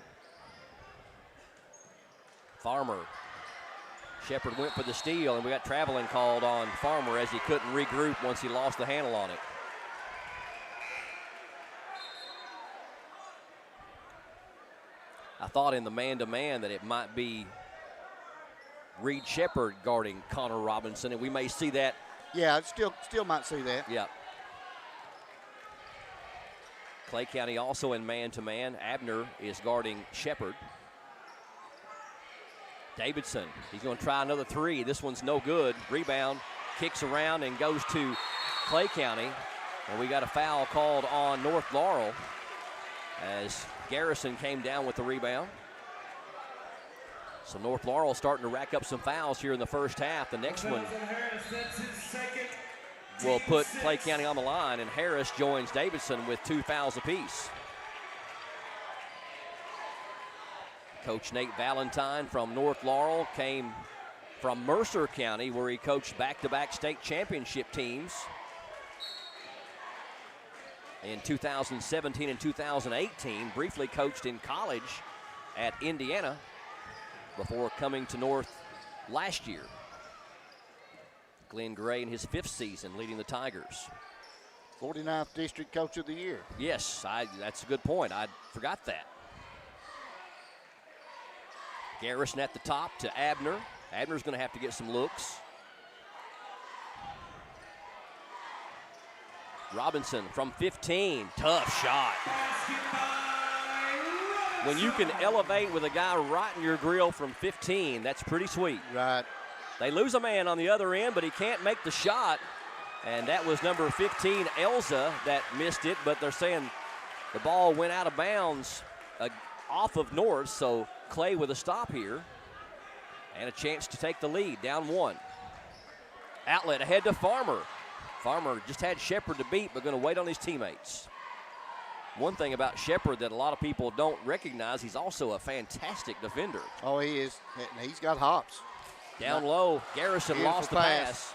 Farmer. Shepard went for the steal, and we got traveling called on Farmer as he couldn't regroup once he lost the handle on it. I thought in the man-to-man that it might be Reed Shepard guarding Connor Robinson, and we may see that. Yeah, still might see that. Yeah. Clay County also in man-to-man. Abner is guarding Shepard. Davidson, he's going to try another three. This one's no good. Rebound, kicks around and goes to Clay County. And we got a foul called on North Laurel as Garrison came down with the rebound. So North Laurel starting to rack up some fouls here in the first half. The next one will put Clay County on the line, and Harris joins Davidson with 2 fouls apiece. Coach Nate Valentine from North Laurel came from Mercer County, where he coached back-to-back state championship teams in 2017 and 2018. Briefly coached in college at Indiana before coming to North last year. Glenn Gray in his 5th season leading the Tigers. 49th District Coach of the Year. Yes, that's a good point. I forgot that. Garrison at the top to Abner. Abner's going to have to get some looks. Robinson from 15. Tough shot. When you can elevate with a guy right in your grill from 15, that's pretty sweet. Right. They lose a man on the other end, but he can't make the shot. And that was number 15, Elza, that missed it. But they're saying the ball went out of bounds off of North, so Clay with a stop here. And a chance to take the lead, down 1. Outlet ahead to Farmer. Farmer just had Shepard to beat, but going to wait on his teammates. One thing about Shepard that a lot of people don't recognize, he's also a fantastic defender. Oh, he is. He's got hops. Down low, Garrison lost the pass.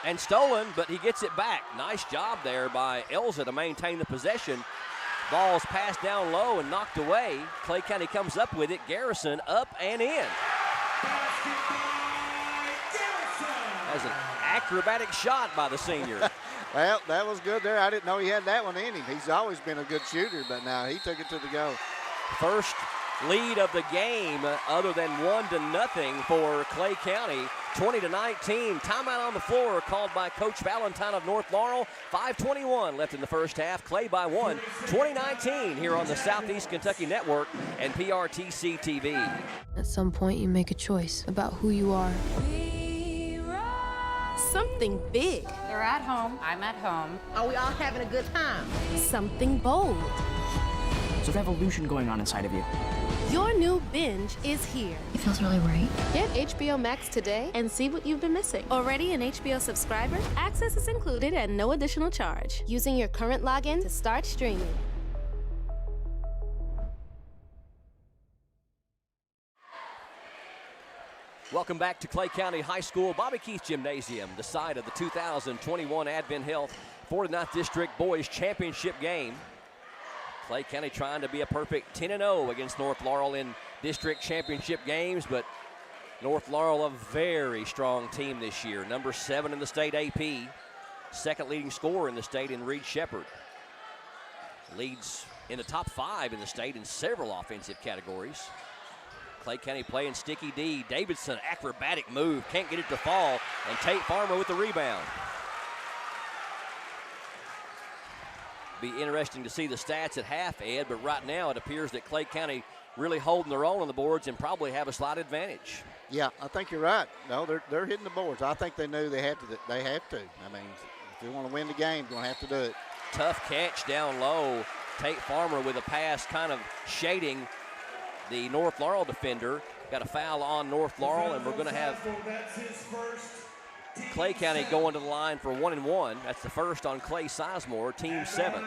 And stolen, but he gets it back. Nice job there by Elza to maintain the possession. Ball's passed down low and knocked away. Clay County comes up with it. Garrison up and in. That was an acrobatic shot by the senior. Well, that was good there. I didn't know he had that one in him. He's always been a good shooter, but now he took it to the go. First lead of the game, other than 1-0 for Clay County. 20-19. Timeout on the floor called by Coach Valentine of North Laurel. 5:21 left in the first half. Clay by 1. 2019 here on the Southeast Kentucky Network and PRTC TV. At some point, you make a choice about who you are. Something big. They're at home. I'm at home. Are we all having a good time? Something bold. There's a revolution going on inside of you. Your new binge is here. It feels really right. Get HBO Max today and see what you've been missing. Already an HBO subscriber? Access is included at no additional charge. Using your current login to start streaming. Welcome back to Clay County High School Bobby Keith Gymnasium, the site of the 2021 Advent Health 49th District Boys Championship game. Clay County trying to be a perfect 10-0 against North Laurel in district championship games, but North Laurel a very strong team this year. Number 7 in the state AP, second leading scorer in the state in Reed Shepard. Leads in the top 5 in the state in several offensive categories. Clay County playing sticky D. Davidson, acrobatic move, can't get it to fall, and Tate Farmer with the rebound. Be interesting to see the stats at half, Ed, but right now it appears that Clay County really holding their own on the boards and probably have a slight advantage. Yeah, I think you're right. No, they're hitting the boards. I think they knew they have to. I mean, if they want to win the game, they're going to have to do it. Tough catch down low. Tate Farmer with a pass kind of shading the North Laurel defender. Got a foul on North Laurel, and we're going to have Clay County going to the line for 1-1. That's the first on Clay Sizemore, team 7.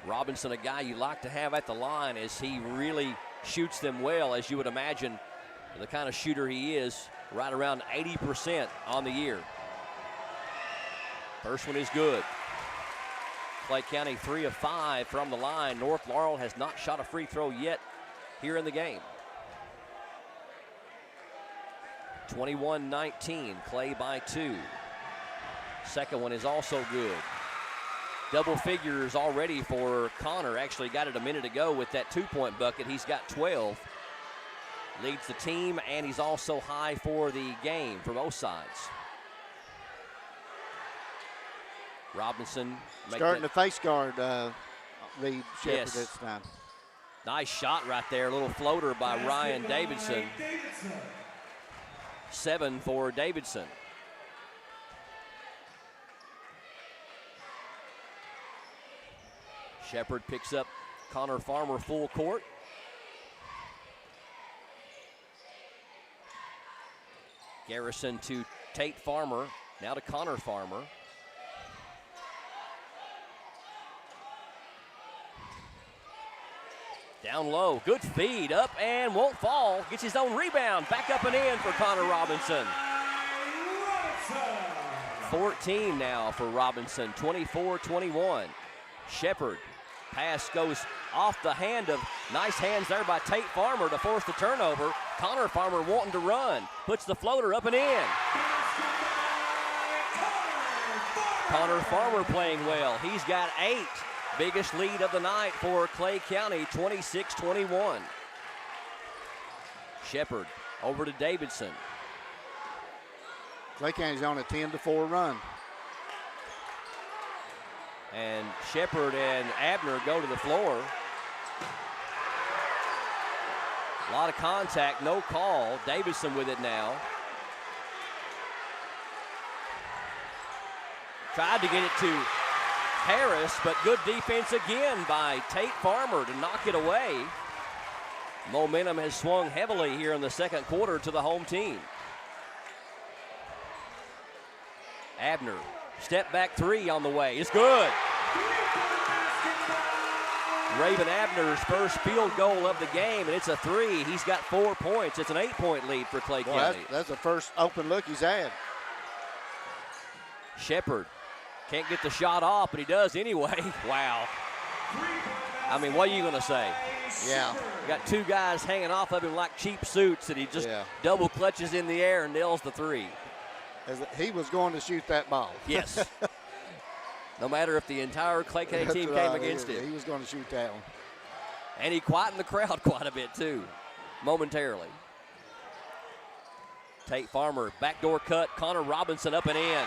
Robinson, a guy you like to have at the line as he really shoots them well, as you would imagine the kind of shooter he is, right around 80% on the year. First one is good. Clay County 3 of 5 from the line. North Laurel has not shot a free throw yet here in the game. 21-19, Clay by 2. Second one is also good. Double figures already for Connor. Actually got it a minute ago with that 2-point bucket. He's got 12. Leads the team, and he's also high for the game for both sides. Robinson starting to face guard Reed Shepard yes. this time. Nice shot right there. A little floater by Ryan Davidson. 7 for Davidson. Shepard picks up Connor Farmer full court. Garrison to Tate Farmer. Now to Connor Farmer. Down low, good feed, up and won't fall. Gets his own rebound, back up and in for Connor Robinson. 14 now for Robinson, 24-21. Shepard, pass goes off the hand of, nice hands there by Tate Farmer to force the turnover. Connor Farmer wanting to run, puts the floater up and in. Connor Farmer playing well, he's got 8. Biggest lead of the night for Clay County, 26-21. Shepard over to Davidson. Clay County's on a 10-4 run. And Shepard and Abner go to the floor. A lot of contact, no call. Davidson with it now. Tried to get it to Harris, but good defense again by Tate Farmer to knock it away. Momentum has swung heavily here in the second quarter to the home team. Abner, step back 3 on the way. It's good. Raven Abner's first field goal of the game, and it's a 3. He's got 4 points. It's an 8-point lead for Clay County. That's the first open look he's had. Shepard can't get the shot off, but he does anyway. Wow. I mean, what are you going to say? Yeah. Got 2 guys hanging off of him like cheap suits, and he just double clutches in the air and nails the 3. He was going to shoot that ball. Yes. No matter if the entire Clay County team came against him. He was going to shoot that one. And he quietened the crowd quite a bit, too, momentarily. Tate Farmer, backdoor cut, Connor Robinson up and in.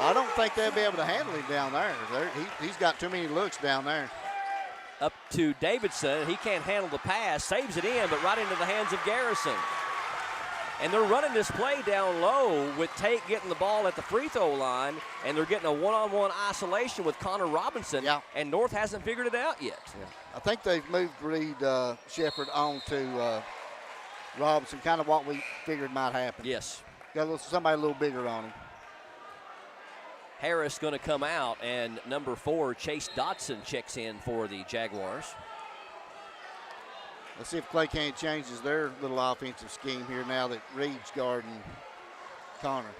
I don't think they'll be able to handle him down there. He's got too many looks down there. Up to Davidson. He can't handle the pass. Saves it in, but right into the hands of Garrison. And they're running this play down low with Tate getting the ball at the free throw line, and they're getting a one-on-one isolation with Connor Robinson, and North hasn't figured it out yet. Yeah. I think they've moved Reed Shepard on to Robinson, kind of what we figured might happen. Yes. Got somebody a little bigger on him. Harris going to come out, and number 4, Chase Dotson, checks in for the Jaguars. Let's see if Clay County changes their little offensive scheme here now that Reed's guarding Connor.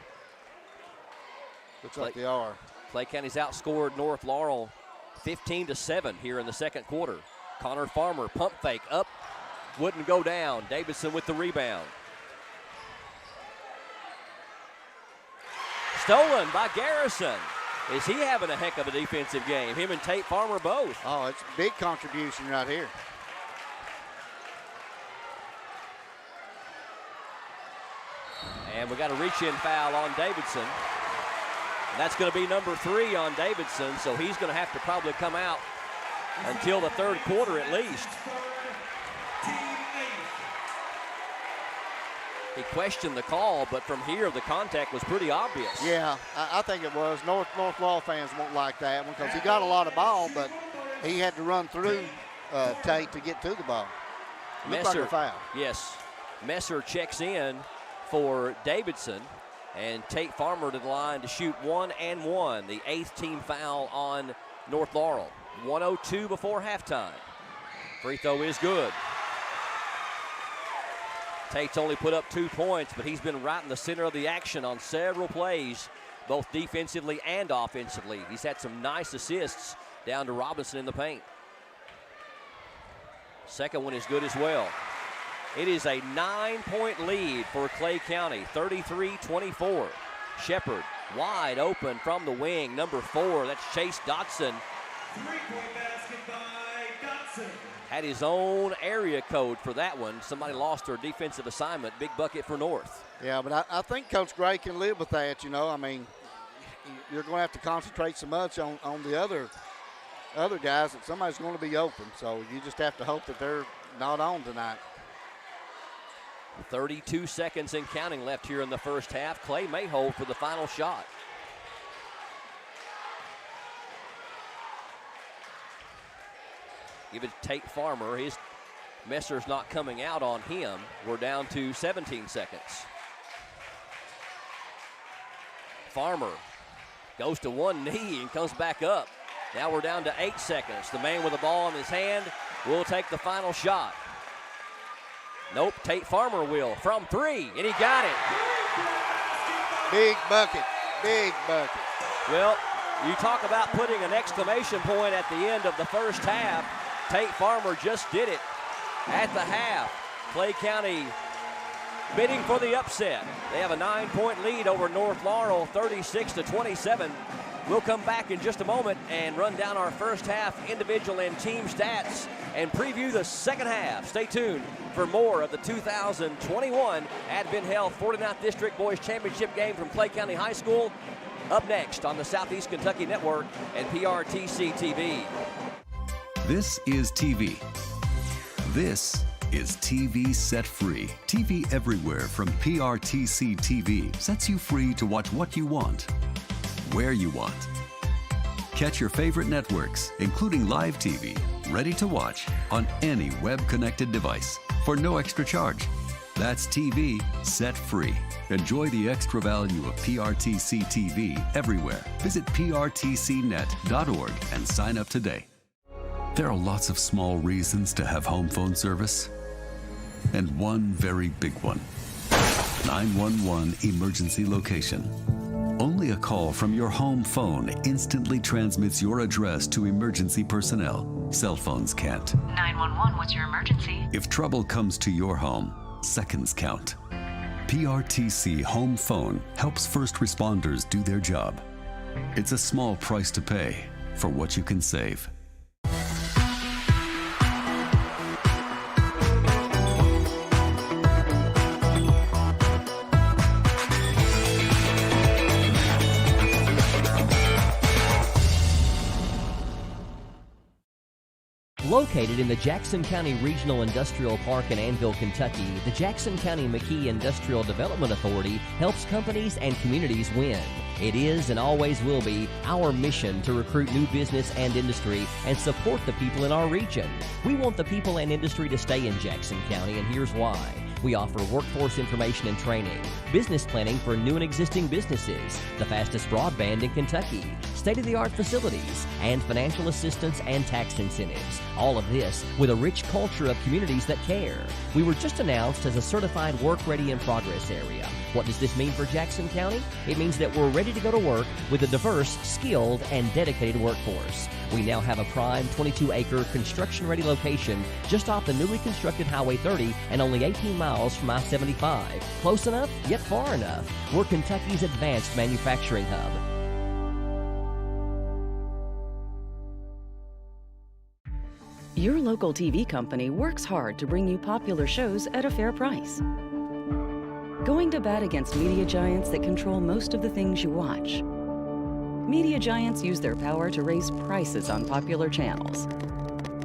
Looks like they are. Clay County's outscored North Laurel 15-7 here in the second quarter. Connor Farmer, pump fake, up, wouldn't go down. Davidson with the rebound. Stolen by Garrison. Is he having a heck of a defensive game? Him and Tate Farmer both. Oh, it's a big contribution right here. And we got a reach-in foul on Davidson. And that's going to be number 3 on Davidson, so he's going to have to probably come out until the third quarter at least. He questioned the call, but from here the contact was pretty obvious. Yeah, I think it was. North Laurel fans won't like that one because he got a lot of ball, but he had to run through Tate to get to the ball. Looked like a foul. Yes. Messer checks in for Davidson, and Tate Farmer to the line to shoot 1 and 1, the 8th team foul on North Laurel. 1:02 before halftime. Free throw is good. Tate's only put up 2 points, but he's been right in the center of the action on several plays, both defensively and offensively. He's had some nice assists down to Robinson in the paint. Second one is good as well. It is a 9-point lead for Clay County, 33-24. Shepard wide open from the wing, number 4, that's Chase Dotson. Three-point basket by Dotson. Had his own area code for that one. Somebody lost their defensive assignment. Big bucket for North. Yeah, but I think Coach Gray can live with that, you know. I mean, you're going to have to concentrate so much on the other guys that somebody's going to be open. So you just have to hope that they're not on tonight. 32 seconds and counting left here in the first half. Clay may hold for the final shot. Give it to Tate Farmer. His Messer's not coming out on him. We're down to 17 seconds. Farmer goes to one knee and comes back up. Now we're down to 8 seconds. The man with the ball in his hand will take the final shot. Nope, Tate Farmer will from 3, and he got it. Big bucket, big bucket. Well, you talk about putting an exclamation point at the end of the first half. Tate Farmer just did it at the half. Clay County bidding for the upset. They have a 9-point lead over North Laurel, 36-27. We'll come back in just a moment and run down our first half individual and team stats and preview the second half. Stay tuned for more of the 2021 Advent Health 49th District Boys Championship game from Clay County High School. Up next on the Southeast Kentucky Network and PRTC TV. This is TV. This is TV Set Free. TV everywhere from PRTC TV sets you free to watch what you want, where you want. Catch your favorite networks, including live TV, ready to watch on any web-connected device for no extra charge. That's TV Set Free. Enjoy the extra value of PRTC TV everywhere. Visit prtcnet.org and sign up today. There are lots of small reasons to have home phone service, and one very big one. 911 emergency location. Only a call from your home phone instantly transmits your address to emergency personnel. Cell phones can't. 911, what's your emergency? If trouble comes to your home, seconds count. PRTC Home Phone helps first responders do their job. It's a small price to pay for what you can save. Located in the Jackson County Regional Industrial Park in Annville, Kentucky, the Jackson County McKee Industrial Development Authority helps companies and communities win. It is and always will be our mission to recruit new business and industry and support the people in our region. We want the people and industry to stay in Jackson County, and here's why. We offer workforce information and training, business planning for new and existing businesses, the fastest broadband in Kentucky, state-of-the-art facilities, and financial assistance and tax incentives. All of this with a rich culture of communities that care. We were just announced as a certified work-ready in progress area. What does this mean for Jackson County? It means that we're ready to go to work with a diverse, skilled, and dedicated workforce. We now have a prime 22-acre construction-ready location just off the newly constructed Highway 30 and only 18 miles from I-75. Close enough, yet far enough. We're Kentucky's advanced manufacturing hub. Your local TV company works hard to bring you popular shows at a fair price. Going to bat against media giants that control most of the things you watch. Media giants use their power to raise prices on popular channels.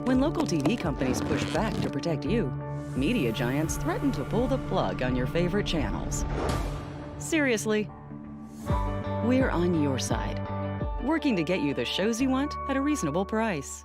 When local TV companies push back to protect you, media giants threaten to pull the plug on your favorite channels. Seriously, we're on your side, working to get you the shows you want at a reasonable price.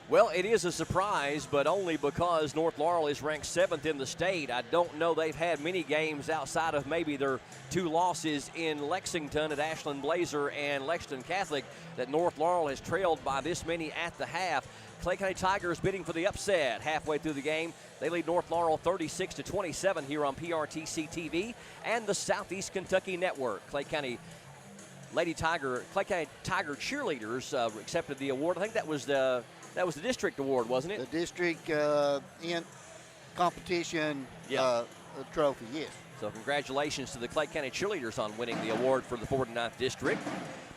Well, it is a surprise, but only because North Laurel is ranked 7th in the state. I don't know they've had many games outside of maybe their 2 losses in Lexington at Ashland Blazer and Lexington Catholic that North Laurel has trailed by this many at the half. Clay County Tigers bidding for the upset halfway through the game. They lead North Laurel 36-27 here on PRTC TV and the Southeast Kentucky Network. Clay County Tiger cheerleaders accepted the award. I think that was the district award, wasn't it? The district in competition trophy, yes. So congratulations to the Clay County cheerleaders on winning the award for the 49th district.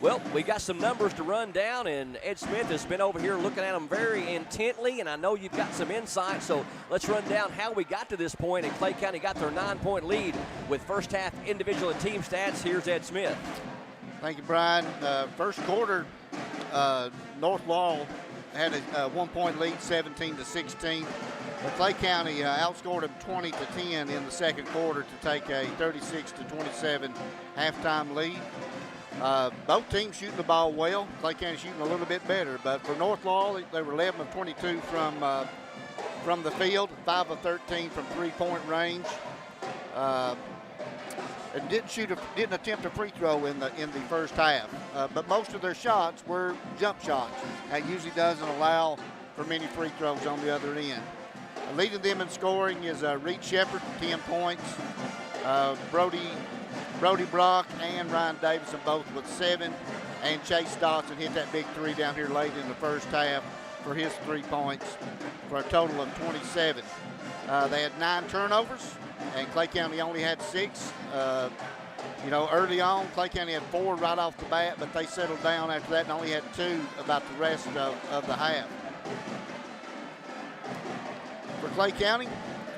Well, we got some numbers to run down, and Ed Smith has been over here looking at them very intently, and I know you've got some insight, so let's run down how we got to this point, and Clay County got their 9-point lead with first half individual and team stats. Here's Ed Smith. Thank you, Brian. First quarter, North Laurel had a 1-point lead, 17-16. But Clay County outscored them 20-10 in the second quarter to take a 36-27 halftime lead. Both teams shooting the ball well. Clay County shooting a little bit better, but for North Laurel, they were 11 of 22 from the field, 5 of 13 from three-point range. And didn't attempt a free throw in the first half, but most of their shots were jump shots. That usually doesn't allow for many free throws on the other end. Leading them in scoring is Reed Shepard, 10 points. Brody Brock and Ryan Davison both with 7, and Chase Dotson hit that big 3 down here late in the first half for his 3 points for a total of 27. They had 9 turnovers, and Clay County only had 6. Early on, Clay County had 4 right off the bat, but they settled down after that and only had 2 about the rest of the half. For Clay County,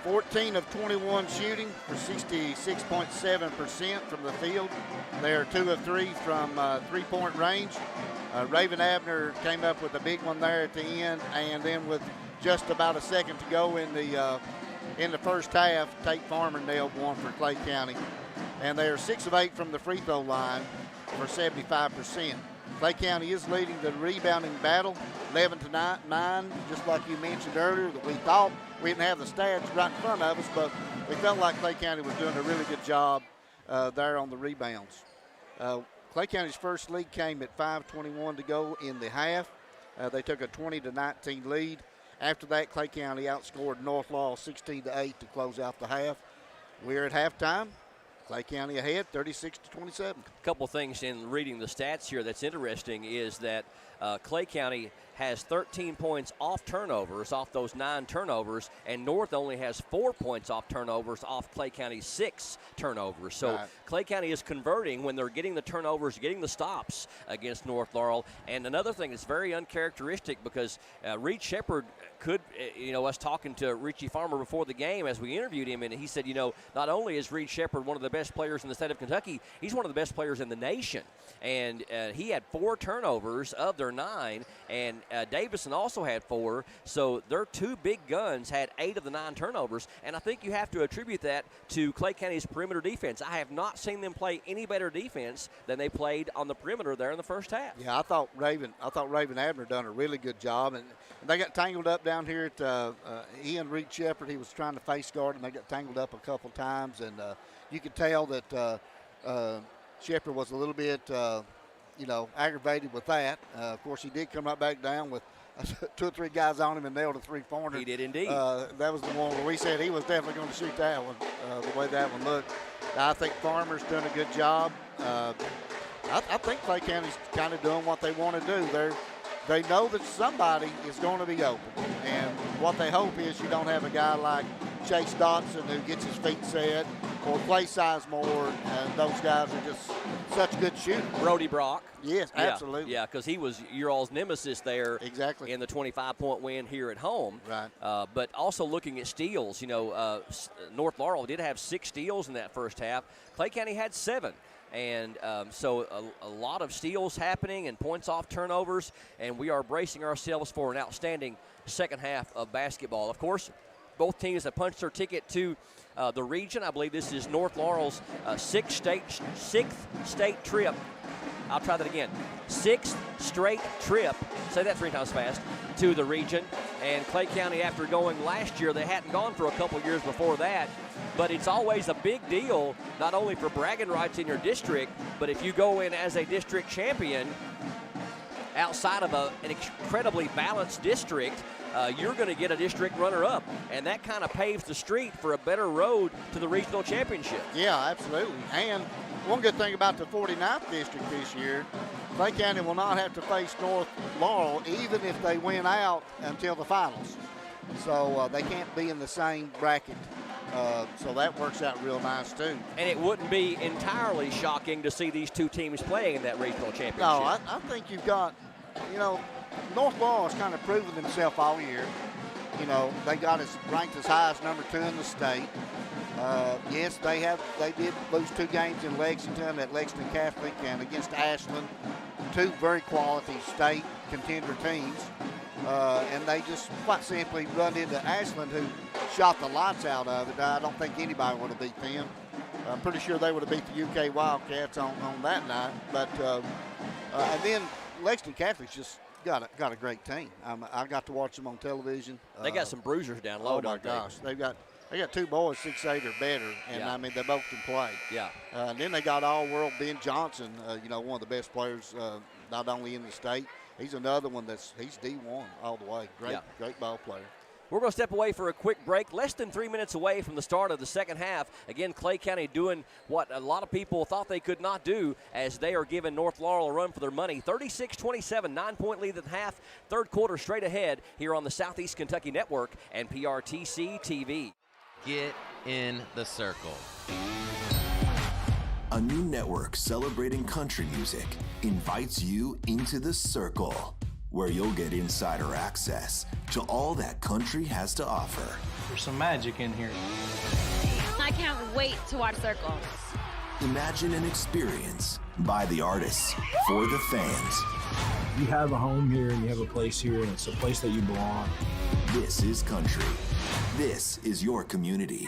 14 of 21 shooting for 66.7% from the field. They are 2 of 3 from three-point range. Raven Abner came up with a big one there at the end, and then with just about a second to go in the first half, Tate Farmer nailed one for Clay County. And they are 6 of 8 from the free throw line for 75%. Clay County is leading the rebounding battle, 11-9, just like you mentioned earlier, that we thought we didn't have the stats right in front of us, but we felt like Clay County was doing a really good job there on the rebounds. Clay County's first lead came at 5:21 to go in the half. They took a 20-19 lead. After that, Clay County outscored North Laurel 16-8 to close out the half. We're at halftime. Clay County ahead, 36-27. A couple things in reading the stats here that's interesting is that Clay County has 13 points off turnovers, off those 9 turnovers, and North only has 4 points off turnovers off Clay County's 6 turnovers. So right. Clay County is converting when they're getting the turnovers, getting the stops against North Laurel. And another thing that's very uncharacteristic because Reed Shepard could, us talking to Richie Farmer before the game as we interviewed him, and he said, not only is Reed Shepard one of the best players in the state of Kentucky, he's one of the best players in the nation. And he had 4 turnovers of their or 9, and Davison also had 4. So their 2 big guns had 8 of the 9 turnovers, and I think you have to attribute that to Clay County's perimeter defense. I have not seen them play any better defense than they played on the perimeter there in the first half. Yeah, I thought Raven Abner done a really good job, and they got tangled up down here at Ian Reed Shepherd. He was trying to face guard, and they got tangled up a couple times, and you could tell that Shepherd was a little bit, aggravated with that. Of course, he did come right back down with 2 or 3 guys on him and nailed a 3-pointer. He did indeed. That was the one where we said he was definitely going to shoot that one, the way that one looked. I think Farmer's done a good job. I think Clay County's kind of doing what they want to do. They know that somebody is going to be open, and what they hope is you don't have a guy like Chase Dotson who gets his feet set, or Clay Sizemore, and those guys are just such good shooters. Brody Brock. Yes, absolutely. Yeah, because he was your all's nemesis there. Exactly. In the 25-point win here at home. Right. But also looking at steals, North Laurel did have 6 steals in that first half. Clay County had 7. And so a lot of steals happening and points off turnovers, and we are bracing ourselves for an outstanding second half of basketball. Of course, both teams have punched their ticket to the region. I believe this is North Laurel's 6th state trip. I'll try that again. 6th straight trip, say that 3 times fast, to the region. And Clay County, after going last year, they hadn't gone for a couple years before that. But it's always a big deal, not only for bragging rights in your district, but if you go in as a district champion outside of an incredibly balanced district, you're going to get a district runner-up. And that kind of paves the street for a better road to the regional championship. Yeah, absolutely. And one good thing about the 49th district this year, Clay County will not have to face North Laurel even if they win out until the finals. So they can't be in the same bracket. So that works out real nice, too. And it wouldn't be entirely shocking to see these 2 teams playing in that regional championship. No, I think you've got, North Laurel has kind of proven themselves all year. They got us ranked as high as number 2 in the state. Yes, they did lose 2 games in Lexington at Lexington Catholic and against Ashland, 2 very quality state contender teams. And they just quite simply run into Ashland, who shot the lights out of it. I don't think anybody would have beat them. I'm pretty sure they would have beat the UK Wildcats on that night. But and then Lexington Catholic's just got a great team. I got to watch them on television. They got some bruisers down low. Oh my gosh, they got 2 boys 6'8" or better, and they both can play. Yeah. And then they got all-world Ben Johnson, one of the best players not only in the state. He's another one he's D1 all the way. Great ball player. We're going to step away for a quick break. Less than 3 minutes away from the start of the second half. Again, Clay County doing what a lot of people thought they could not do, as they are giving North Laurel a run for their money. 36-27, 9-point lead at the half. Third quarter straight ahead here on the Southeast Kentucky Network and PRTC TV. Get in the circle. A new network celebrating country music invites you into the circle, where you'll get insider access to all that country has to offer. There's some magic in here. I can't wait to watch Circle. Imagine an experience by the artists for the fans. You have a home here and you have a place here, and it's a place that you belong. This is country. This is your community.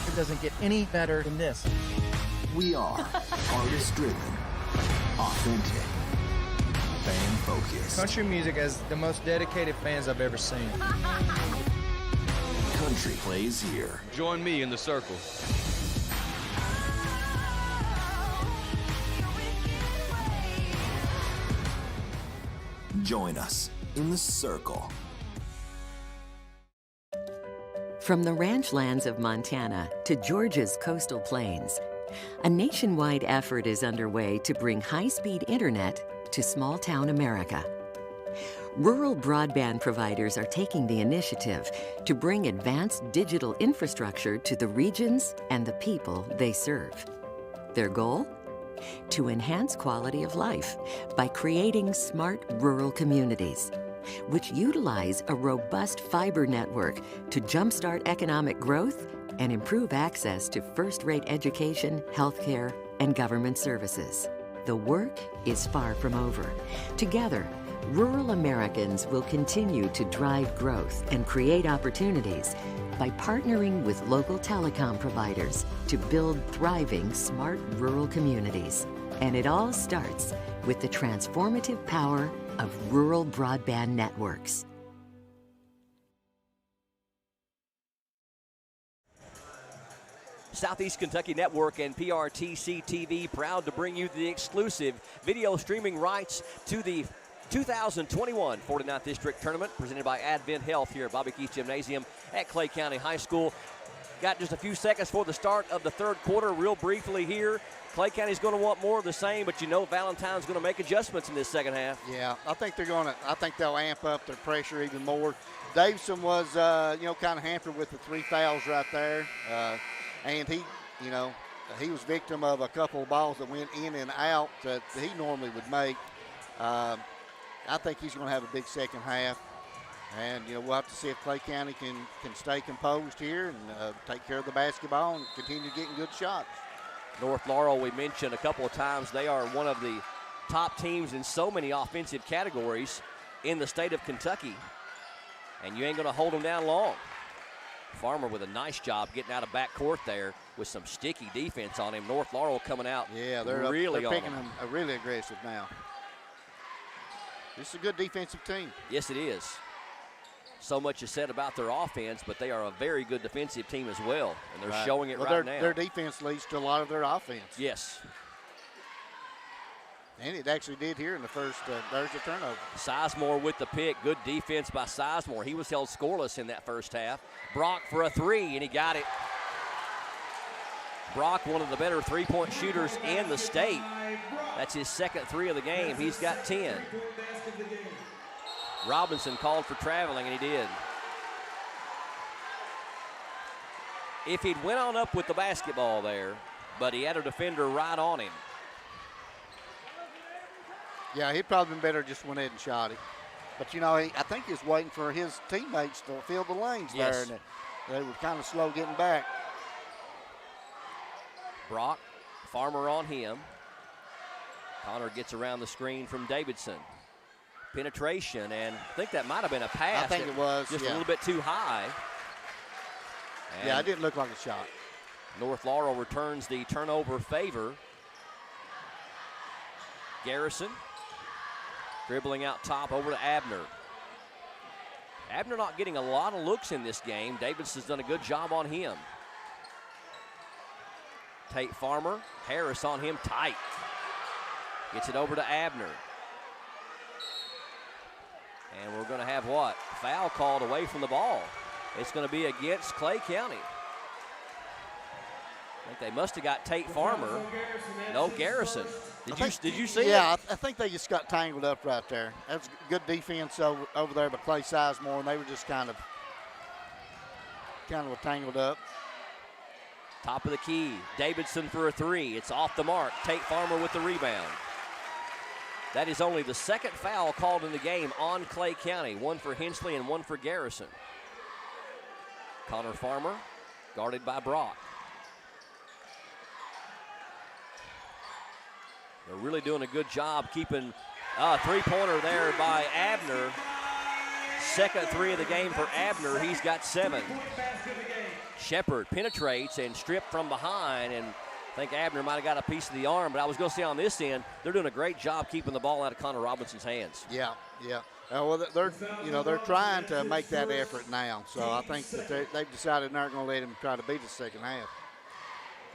It doesn't get any better than this. We are artist-driven, authentic, fan-focused. Country music has the most dedicated fans I've ever seen. Country plays here. Join me in the circle. Join us in the circle. From the ranch lands of Montana to Georgia's coastal plains, a nationwide effort is underway to bring high-speed internet to small-town America. Rural broadband providers are taking the initiative to bring advanced digital infrastructure to the regions and the people they serve. Their goal? To enhance quality of life by creating smart rural communities, which utilize a robust fiber network to jumpstart economic growth and improve access to first-rate education, healthcare, and government services. the work is far from over. Together, rural Americans will continue to drive growth and create opportunities by partnering with local telecom providers to build thriving, smart rural communities. And it all starts with the transformative power of rural broadband networks. Southeast Kentucky Network and PRTC TV proud to bring you the exclusive video streaming rights to the 2021 49th District Tournament presented by Advent Health here at Bobby Keith Gymnasium at Clay County High School. Got just a few seconds for the start of the third quarter. Real briefly here, Clay County's going to want more of the same, but you know Valentine's going to make adjustments in this second half. Yeah, I think they'll amp up their pressure even more. Davidson was, kind of hampered with the 3 fouls right there. And he was victim of a couple of balls that went in and out that he normally would make. I think he's going to have a big second half. And, we'll have to see if Clay County can stay composed here and take care of the basketball and continue getting good shots. North Laurel, we mentioned a couple of times, they are one of the top teams in so many offensive categories in the state of Kentucky. And you ain't going to hold them down long. Farmer with a nice job getting out of backcourt there with some sticky defense on him. North Laurel coming out they're picking them really aggressive now. This is a good defensive team. Yes, it is. So much is said about their offense, but they are a very good defensive team as well, and they're showing it right now. Their defense leads to a lot of their offense. Yes. And it actually did here in the first. There's a turnover. Sizemore with the pick. Good defense by Sizemore. He was held scoreless in that first half. Brock for a 3, and he got it. Brock, one of the better three-point shooters in the state. That's his second 3 of the game. He's got 10. Robinson called for traveling, and he did. If he'd went on up with the basketball there, but he had a defender right on him. Yeah, he'd probably been better just went ahead and shot it. But, I think he's waiting for his teammates to fill the lanes there, and they were kind of slow getting back. Brock, Farmer on him. Connor gets around the screen from Davidson. Penetration, and I think that might have been a pass. I think it was, just a little bit too high. And it didn't look like a shot. North Laurel returns the turnover favor. Garrison dribbling out top over to Abner. Abner not getting a lot of looks in this game. Davidson's done a good job on him. Tate Farmer, Harris on him tight. Gets it over to Abner. And we're going to have what? Foul called away from the ball. It's going to be against Clay County. I think they must have got Tate Farmer. No, Garrison. Did you see it? Yeah, I think they just got tangled up right there. That's good defense over there by Clay Sizemore, and they were just kind of tangled up. Top of the key. Davidson for a 3. It's off the mark. Tate Farmer with the rebound. That is only the second foul called in the game on Clay County. 1 for Hensley and 1 for Garrison. Connor Farmer guarded by Brock. They're really doing a good job keeping a three-pointer there by Abner. Second 3 of the game for Abner. He's got 7. Shepard penetrates and stripped from behind, and I think Abner might have got a piece of the arm, but I was going to say on this end, they're doing a great job keeping the ball out of Connor Robinson's hands. Yeah. Well, they're trying to make that effort now, so I think that they've decided they're not going to let him try to beat the second half.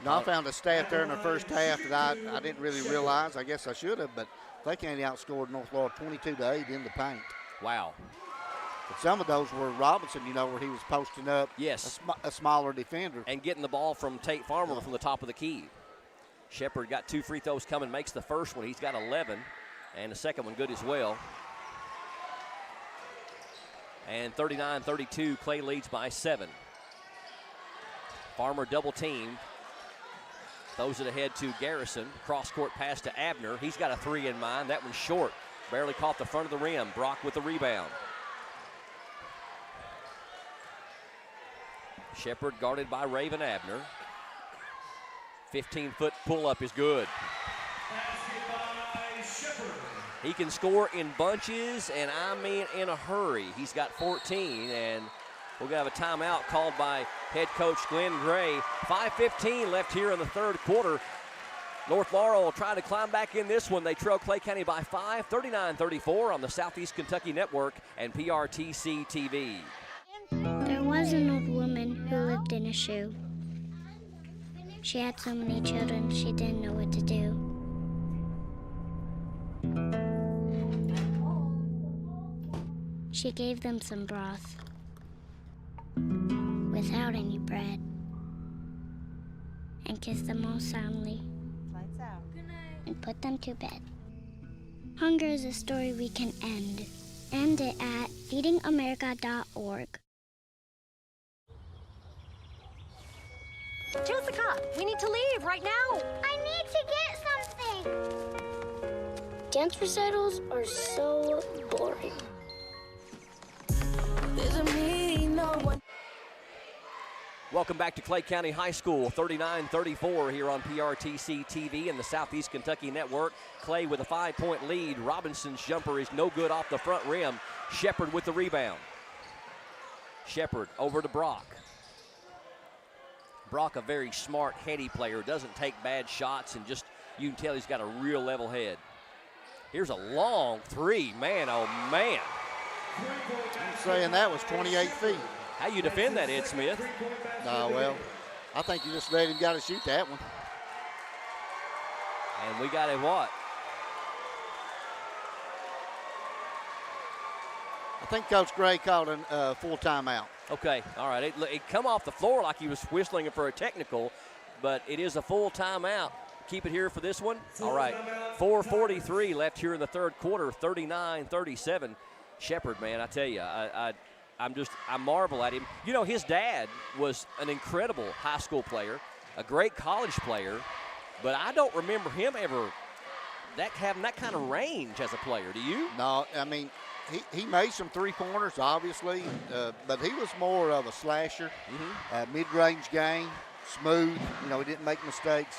I found a stat there in the first half that I didn't really realize. I guess I should have, but Clay County outscored North Laurel 22-8 in the paint. Wow. But some of those were Robinson, where he was posting up a smaller defender. And getting the ball from Tate Farmer from the top of the key. Shepard got 2 free throws coming, makes the first one. He's got 11, and the second one good as well. And 39-32, Clay leads by 7. Farmer double teamed. Throws it ahead to Garrison. Cross-court pass to Abner. He's got a 3 in mind. That one's short. Barely caught the front of the rim. Brock with the rebound. Shepard guarded by Raven Abner. 15-foot pull-up is good. He can score in bunches, and I mean in a hurry. He's got 14, and we're going to have a timeout called by head coach Glenn Gray. 5:15 left here in the third quarter. North Laurel will try to climb back in this one. They trail Clay County by 5, 39-34 on the Southeast Kentucky Network and PRTC TV. There was an old woman who lived in a shoe. She had so many children, she didn't know what to do. She gave them some broth without any bread and kissed them all soundly and put them to bed. Hunger is a story we can end. End it at feedingamerica.org. Jessica, we need to leave right now. I need to get something. Dance recitals are so boring. Welcome back to Clay County High School, 39-34 here on PRTC TV and the Southeast Kentucky Network. Clay with a 5-point lead. Robinson's jumper is no good off the front rim. Shepard with the rebound. Shepard over to Brock. Brock, a very smart, heady player, doesn't take bad shots, and just you can tell he's got a real level head. Here's a long three. Man, oh, man. I'm saying that was 28 feet. How you defend that, Ed Smith? Well, I think you just let him got to shoot that one. And we got a what? I think Coach Gray called a full timeout. Okay, all right. It come off the floor like he was whistling for a technical, but it is a full timeout. Keep it here for this one. All right, 4:43 left here in the third quarter, 39-37. Shepard, man, I tell you, I marvel at him. You know, his dad was an incredible high school player, a great college player, but I don't remember him ever having that kind of range as a player. Do you? No, I mean, he made some three-pointers, obviously, but he was more of a slasher, mid-range game, smooth. You know, he didn't make mistakes.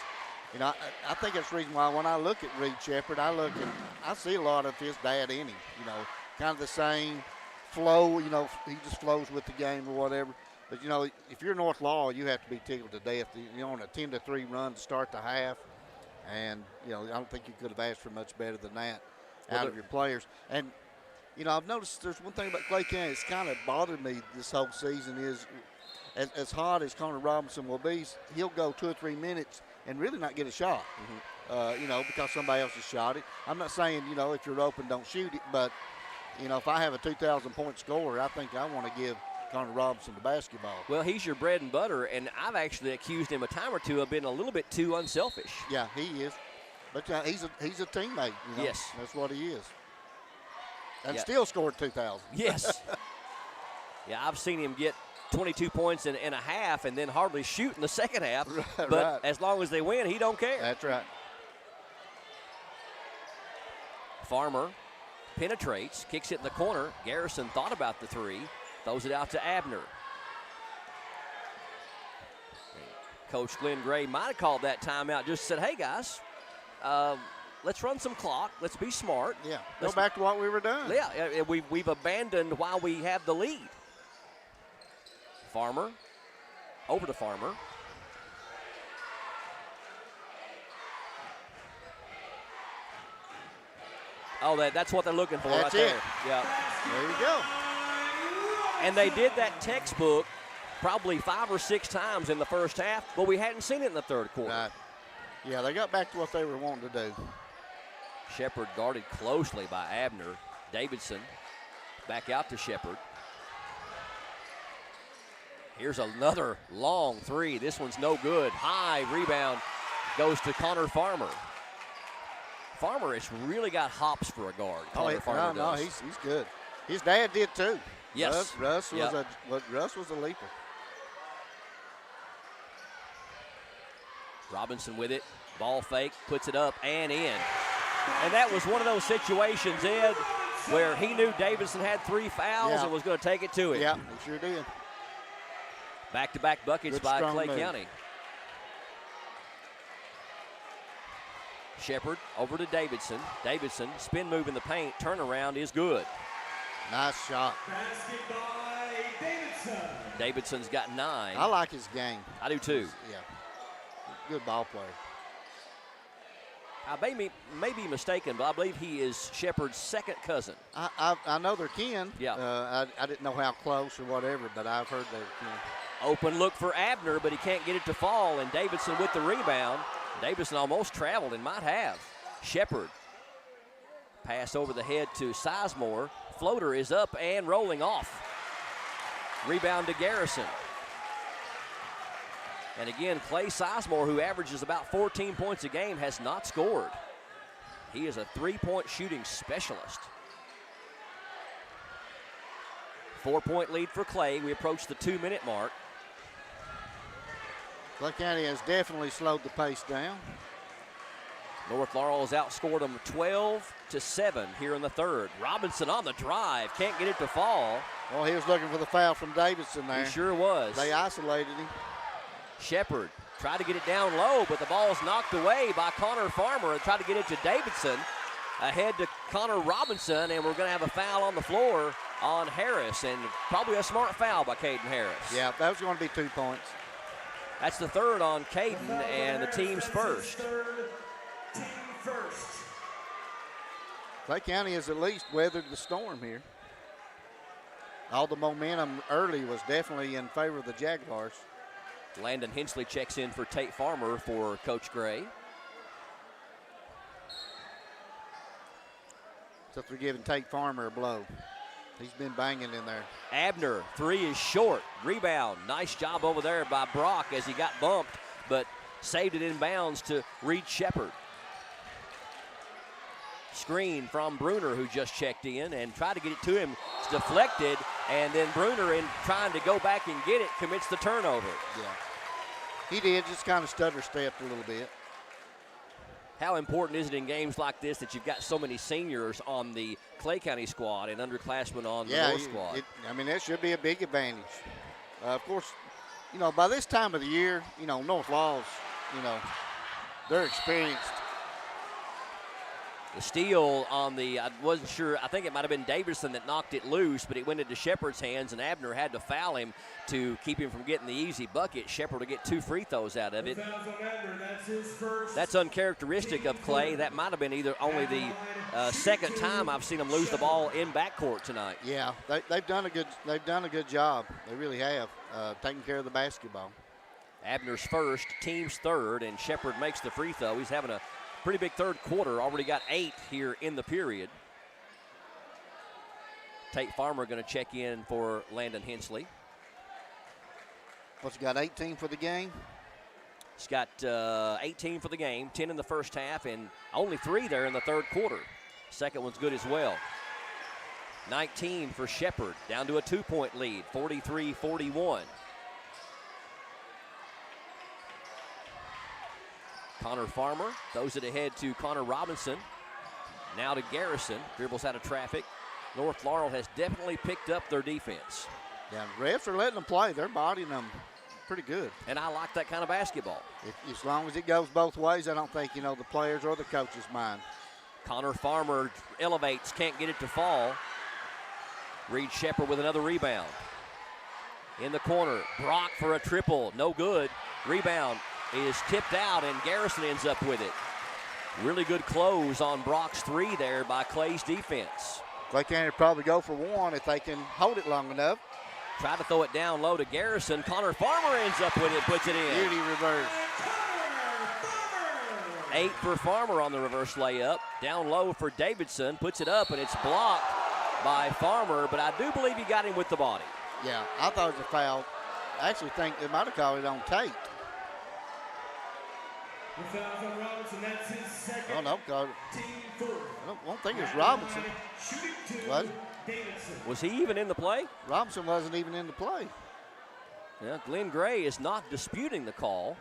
You know, I think that's the reason why when I look at Reed Shepard, I see a lot of his dad in him. You know, kind of the same flow. You know, he just flows with the game or whatever. But, you know, if you're North Laurel, you have to be tickled to death. You're on a 10-3 run to start the half. And, you know, I don't think you could have asked for much better than that out of your players. And, you know, I've noticed there's one thing about Clay County that's kind of bothered me this whole season is as hot as Connor Robinson will be, he'll go 2 or 3 minutes and really not get a shot, you know, because somebody else has shot it. I'm not saying, you know, if you're open, don't shoot it. But, you know, if I have a 2,000-point scorer, I think I want to give Connor Robinson the basketball. Well, he's your bread and butter, and I've actually accused him a time or two of being a little bit too unselfish. Yeah, he is. But he's a teammate. You know? Yes. That's what he is. And still scored 2,000. Yes. Yeah, I've seen him get 22 points in a half and then hardly shoot in the second half. Right, but as long as they win, he don't care. That's right. Farmer penetrates, kicks it in the corner. Garrison thought about the three, throws it out to Abner. Coach Glenn Gray might have called that timeout, just said, hey, guys, let's run some clock. Let's be smart. Yeah, go back to what we were doing. Yeah, we've abandoned while we have the lead. Farmer, over to Farmer. Oh, that's what they're looking for right there. Yeah. There you go. And they did that textbook probably 5 or 6 times in the first half, but we hadn't seen it in the third quarter. Right. Yeah, they got back to what they were wanting to do. Shepard guarded closely by Abner. Davidson back out to Shepard. Here's another long three. This one's no good. High rebound goes to Connor Farmer. Farmer has really got hops for a guard. Farmer does. He's good. His dad did too. Yes. Russ was a leaper. Robinson with it. Ball fake, puts it up and in. And that was one of those situations, Ed, where he knew Davidson had 3 fouls and was going to take it to him. Yeah, he sure did. Back-to-back buckets by Clay County. Shepard over to Davidson. Davidson, spin move in the paint, turnaround is good. Nice shot. Basket by Davidson. Davidson's got 9. I like his game. I do too. Yeah. Good ball player. I may be mistaken, but I believe he is Shepard's second cousin. I know they're kin. Yeah. I didn't know how close or whatever, but I've heard they're kin. Open look for Abner, but he can't get it to fall, and Davidson with the rebound. Davidson almost traveled and might have. Shepard. Pass over the head to Sizemore. Floater is up and rolling off. Rebound to Garrison. And again, Clay Sizemore, who averages about 14 points a game, has not scored. He is a three-point shooting specialist. 4-point lead for Clay. We approach the 2-minute mark. Clay County has definitely slowed the pace down. North Laurel has outscored them 12-7 here in the third. Robinson on the drive, can't get it to fall. Well, he was looking for the foul from Davidson there. He sure was. They isolated him. Shepard tried to get it down low, but the ball is knocked away by Connor Farmer and tried to get it to Davidson. Ahead to Connor Robinson, and we're going to have a foul on the floor on Harris, and probably a smart foul by Caden Harris. Yeah, that was going to be 2 points. That's the third on Caden, and the team's first. Team first. Clay County has at least weathered the storm here. All the momentum early was definitely in favor of the Jaguars. Landon Hensley checks in for Tate Farmer for Coach Gray. Except they're giving Tate Farmer a blow. He's been banging in there. Abner, 3 is short. Rebound, nice job over there by Brock as he got bumped, but saved it in bounds to Reed Shepard. Screen from Bruner, who just checked in and tried to get it to him. It's deflected, and then Bruner, in trying to go back and get it, commits the turnover. Yeah. He did, just kind of stutter-stepped a little bit. How important is it in games like this that you've got so many seniors on the Clay County squad and underclassmen on the North squad? I mean, that should be a big advantage. Of course, you know, by this time of the year, you know, North Laws, you know, they're experienced. The steal on the, I wasn't sure, I think it might have been Davidson that knocked it loose, but it went into Shepard's hands, and Abner had to foul him to keep him from getting the easy bucket. Shepard will get 2 free throws out of it. That's his first. That's uncharacteristic of Clay. That might have been either only the second time I've seen them lose the ball in backcourt tonight. Yeah, they've done a good job. They really have, taking care of the basketball. Abner's first, team's third, and Shepard makes the free throw. He's having a pretty big third quarter, already got 8 here in the period. Tate Farmer going to check in for Landon Hensley. What's he got, 18 for the game? He's got 18 for the game, 10 in the first half, and only 3 there in the third quarter. Second one's good as well. 19 for Shepard, down to a 2-point lead, 43-41. Connor Farmer throws it ahead to Connor Robinson. Now to Garrison, dribbles out of traffic. North Laurel has definitely picked up their defense. Yeah, refs are letting them play. They're bodying them pretty good. And I like that kind of basketball. As long as it goes both ways, I don't think, you know, the players or the coaches mind. Connor Farmer elevates, can't get it to fall. Reed Shepard with another rebound. In the corner, Brock for a triple, no good. Rebound is tipped out, and Garrison ends up with it. Really good close on Brock's 3 there by Clay's defense. Clay County probably go for 1 if they can hold it long enough. Try to throw it down low to Garrison. Connor Farmer ends up with it, puts it in. Beauty reverse. 8 for Farmer on the reverse layup. Down low for Davidson, puts it up, and it's blocked by Farmer, but I do believe he got him with the body. Yeah, I thought it was a foul. I actually think they might have called it on Tate. Robinson, that's his second. Oh, no, called Team 4. I don't think it was Robinson. What? Was he even in the play? Robinson wasn't even in the play. Yeah, Glenn Gray is not disputing the call.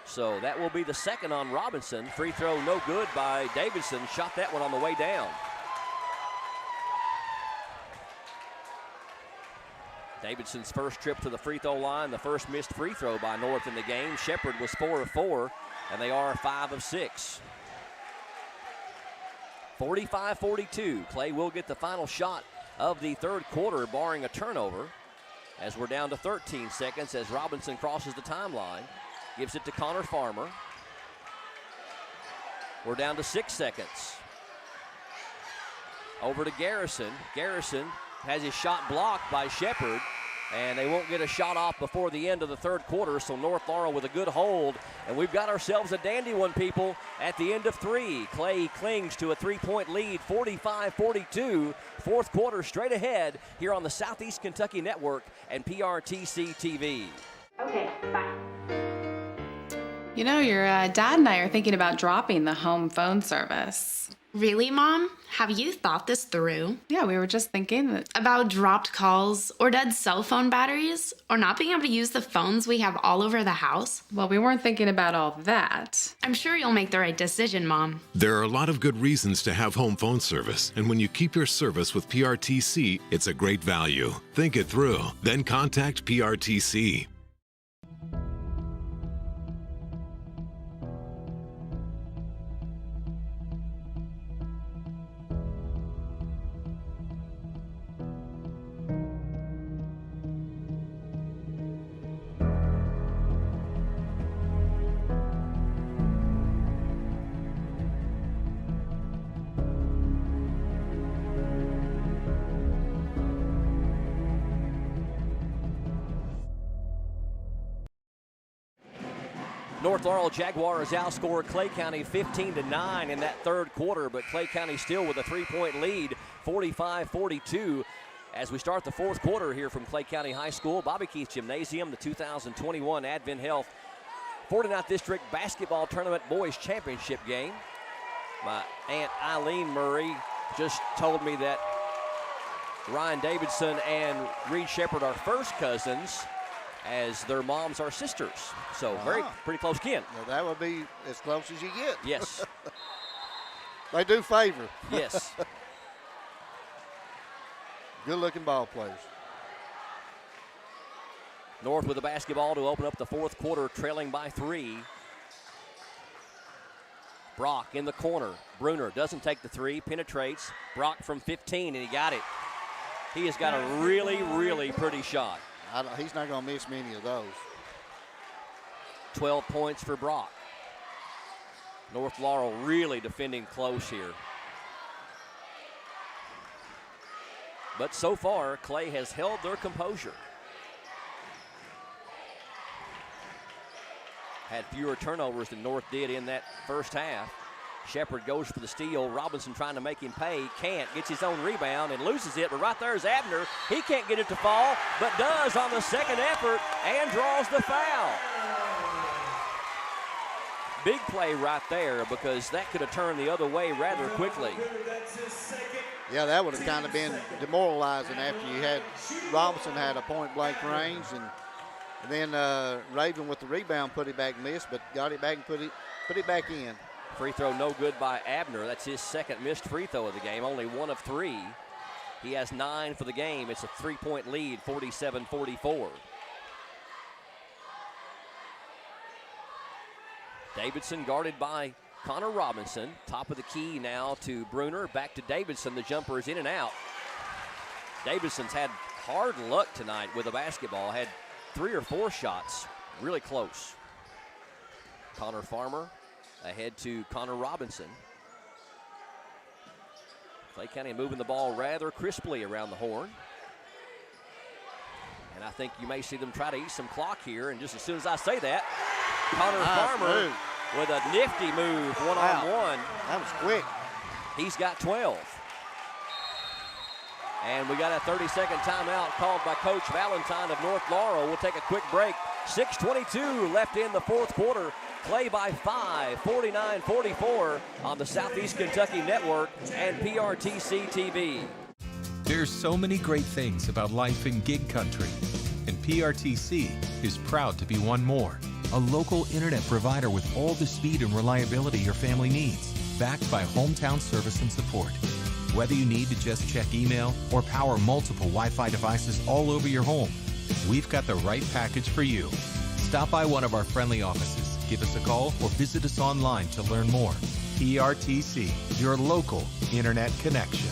So that will be the second on Robinson. Free throw no good by Davidson. Shot that one on the way down. Davidson's first trip to the free throw line, the first missed free throw by North in the game. Shepard was 4 of 4, and they are 5 of 6. 45-42. Clay will get the final shot of the third quarter, barring a turnover, as we're down to 13 seconds as Robinson crosses the timeline. Gives it to Connor Farmer. We're down to 6 seconds. Over to Garrison. Garrison has his shot blocked by Shepard, and they won't get a shot off before the end of the third quarter, so North Laurel with a good hold. And we've got ourselves a dandy one, people, at the end of 3. Clay clings to a 3-point lead, 45-42. Fourth quarter straight ahead here on the Southeast Kentucky Network and PRTC TV. Okay, bye. You know, your dad and I are thinking about dropping the home phone service. Really, Mom? Have you thought this through? Yeah, we were just thinking that. About dropped calls, or dead cell phone batteries, or not being able to use the phones we have all over the house? Well, we weren't thinking about all that. I'm sure you'll make the right decision, Mom. There are a lot of good reasons to have home phone service, and when you keep your service with PRTC, it's a great value. Think it through, then contact PRTC. North Laurel Jaguars outscored Clay County 15-9 in that third quarter, but Clay County still with a 3-point lead, 45-42. As we start the fourth quarter here from Clay County High School, Bobby Keith Gymnasium, the 2021 Advent Health 49th District Basketball Tournament Boys Championship game. My Aunt Eileen Murray just told me that Ryan Davidson and Reed Shepard are first cousins, as their moms are sisters. So pretty close kin. Well, that would be as close as you get. Yes. They do favor. Yes. Good-looking ball players. North with the basketball to open up the fourth quarter, trailing by 3. Brock in the corner. Bruner doesn't take the 3, penetrates. Brock from 15, and he got it. He has got a really, really pretty shot. He's not going to miss many of those. 12 points for Brock. North Laurel really defending close here. But so far, Clay has held their composure. Had fewer turnovers than North did in that first half. Shepard goes for the steal. Robinson trying to make him pay. Can't. Gets his own rebound and loses it. But right there is Abner. He can't get it to fall, but does on the second effort and draws the foul. Big play right there, because that could have turned the other way rather quickly. Yeah, that would have kind of been demoralizing after you had Robinson had a point-blank range, and then Raven with the rebound put it back, missed, but got it back and put it back in. Free throw no good by Abner. That's his second missed free throw of the game, only 1 of 3. He has 9 for the game. It's a 3-point lead, 47-44. Davidson guarded by Connor Robinson. Top of the key now to Bruner. Back to Davidson. The jumper is in and out. Davidson's had hard luck tonight with the basketball. Had 3 or 4 shots. Really close. Connor Farmer ahead to Connor Robinson. Clay County moving the ball rather crisply around the horn. And I think you may see them try to eat some clock here. And just as soon as I say that, Connor Farmer with a nifty move, one-on-one. That was quick. He's got 12. And we got a 30-second timeout called by Coach Valentine of North Laurel. We'll take a quick break. 6:22 left in the fourth quarter. Clay by 5, 49-44 on the Southeast Kentucky Network and PRTC TV. There's so many great things about life in gig country, and PRTC is proud to be one more. A local internet provider with all the speed and reliability your family needs, backed by hometown service and support. Whether you need to just check email or power multiple Wi-Fi devices all over your home, we've got the right package for you. Stop by one of our friendly offices, give us a call, or visit us online to learn more. PRTC, your local internet connection.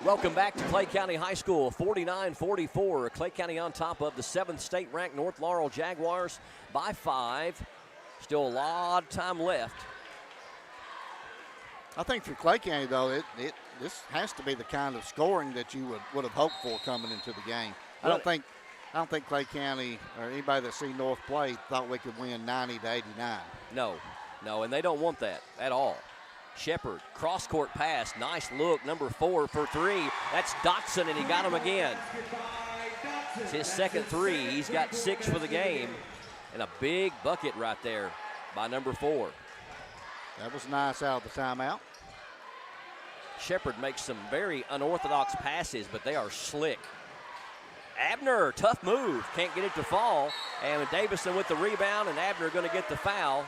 Welcome back to Clay County High School, 49-44. Clay County on top of the 7th state-ranked North Laurel Jaguars by 5. Still a lot of time left. I think for Clay County, though, this has to be the kind of scoring that you would have hoped for coming into the game. I don't think Clay County or anybody that see North play thought we could win 90-89. No, and they don't want that at all. Shepard, cross-court pass, nice look, number 4 for 3. That's Dotson, and he got him again. It's his second 3. He's got 6 for the game, and a big bucket right there by number 4. That was nice out of the timeout. Shepard makes some very unorthodox passes, but they are slick. Abner, tough move, can't get it to fall, and Davison with the rebound, and Abner going to get the foul.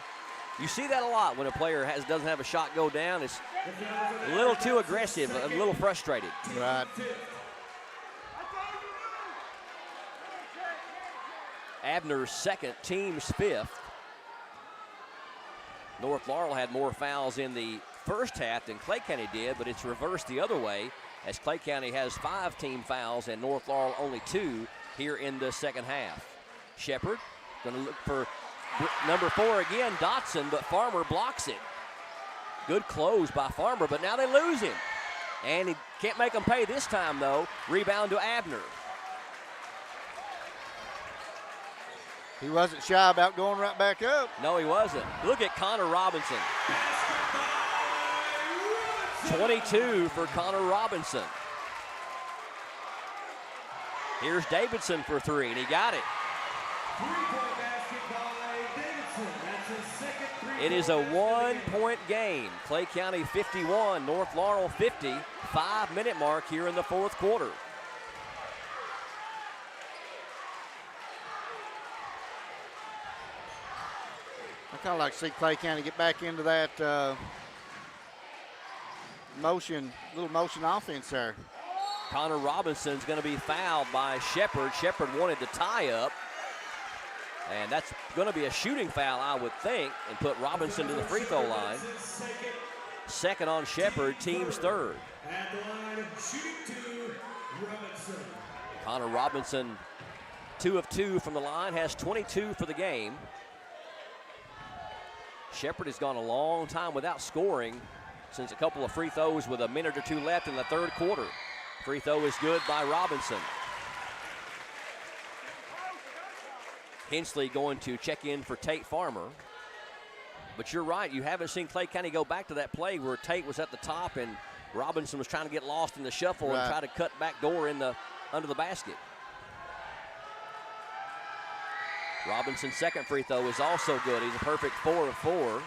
You see that a lot when a player doesn't have a shot go down. It's a little too aggressive, a little frustrated. Right. Abner's second, team's 5th. North Laurel had more fouls in the first half than Clay County did, but it's reversed the other way as Clay County has 5 team fouls and North Laurel only 2 here in the second half. Shepard going to look for number 4 again, Dotson, but Farmer blocks it. Good close by Farmer, but now they lose him. And he can't make them pay this time, though. Rebound to Abner. He wasn't shy about going right back up. No, he wasn't. Look at Connor Robinson. 22 for Connor Robinson. Here's Davidson for 3, and he got it. It is a 1-point game. Clay County 51, North Laurel 50. 5-minute mark here in the 4th quarter. I kind of like to see Clay County get back into that little motion offense there. Connor Robinson's going to be fouled by Shepard. Shepard wanted to tie up. And that's going to be a shooting foul, I would think, and put Robinson to the free throw line. Second on Shepard, team's 3rd. At the line, shooting 2, Robinson. Connor Robinson, 2 of 2 from the line, has 22 for the game. Shepard has gone a long time without scoring since a couple of free throws with a minute or 2 left in the 3rd quarter. Free throw is good by Robinson. Hensley going to check in for Tate Farmer. But you're right, you haven't seen Clay County go back to that play where Tate was at the top and Robinson was trying to get lost in the shuffle and try to cut back door under the basket. Robinson's second free throw is also good. He's a perfect 4 of 4.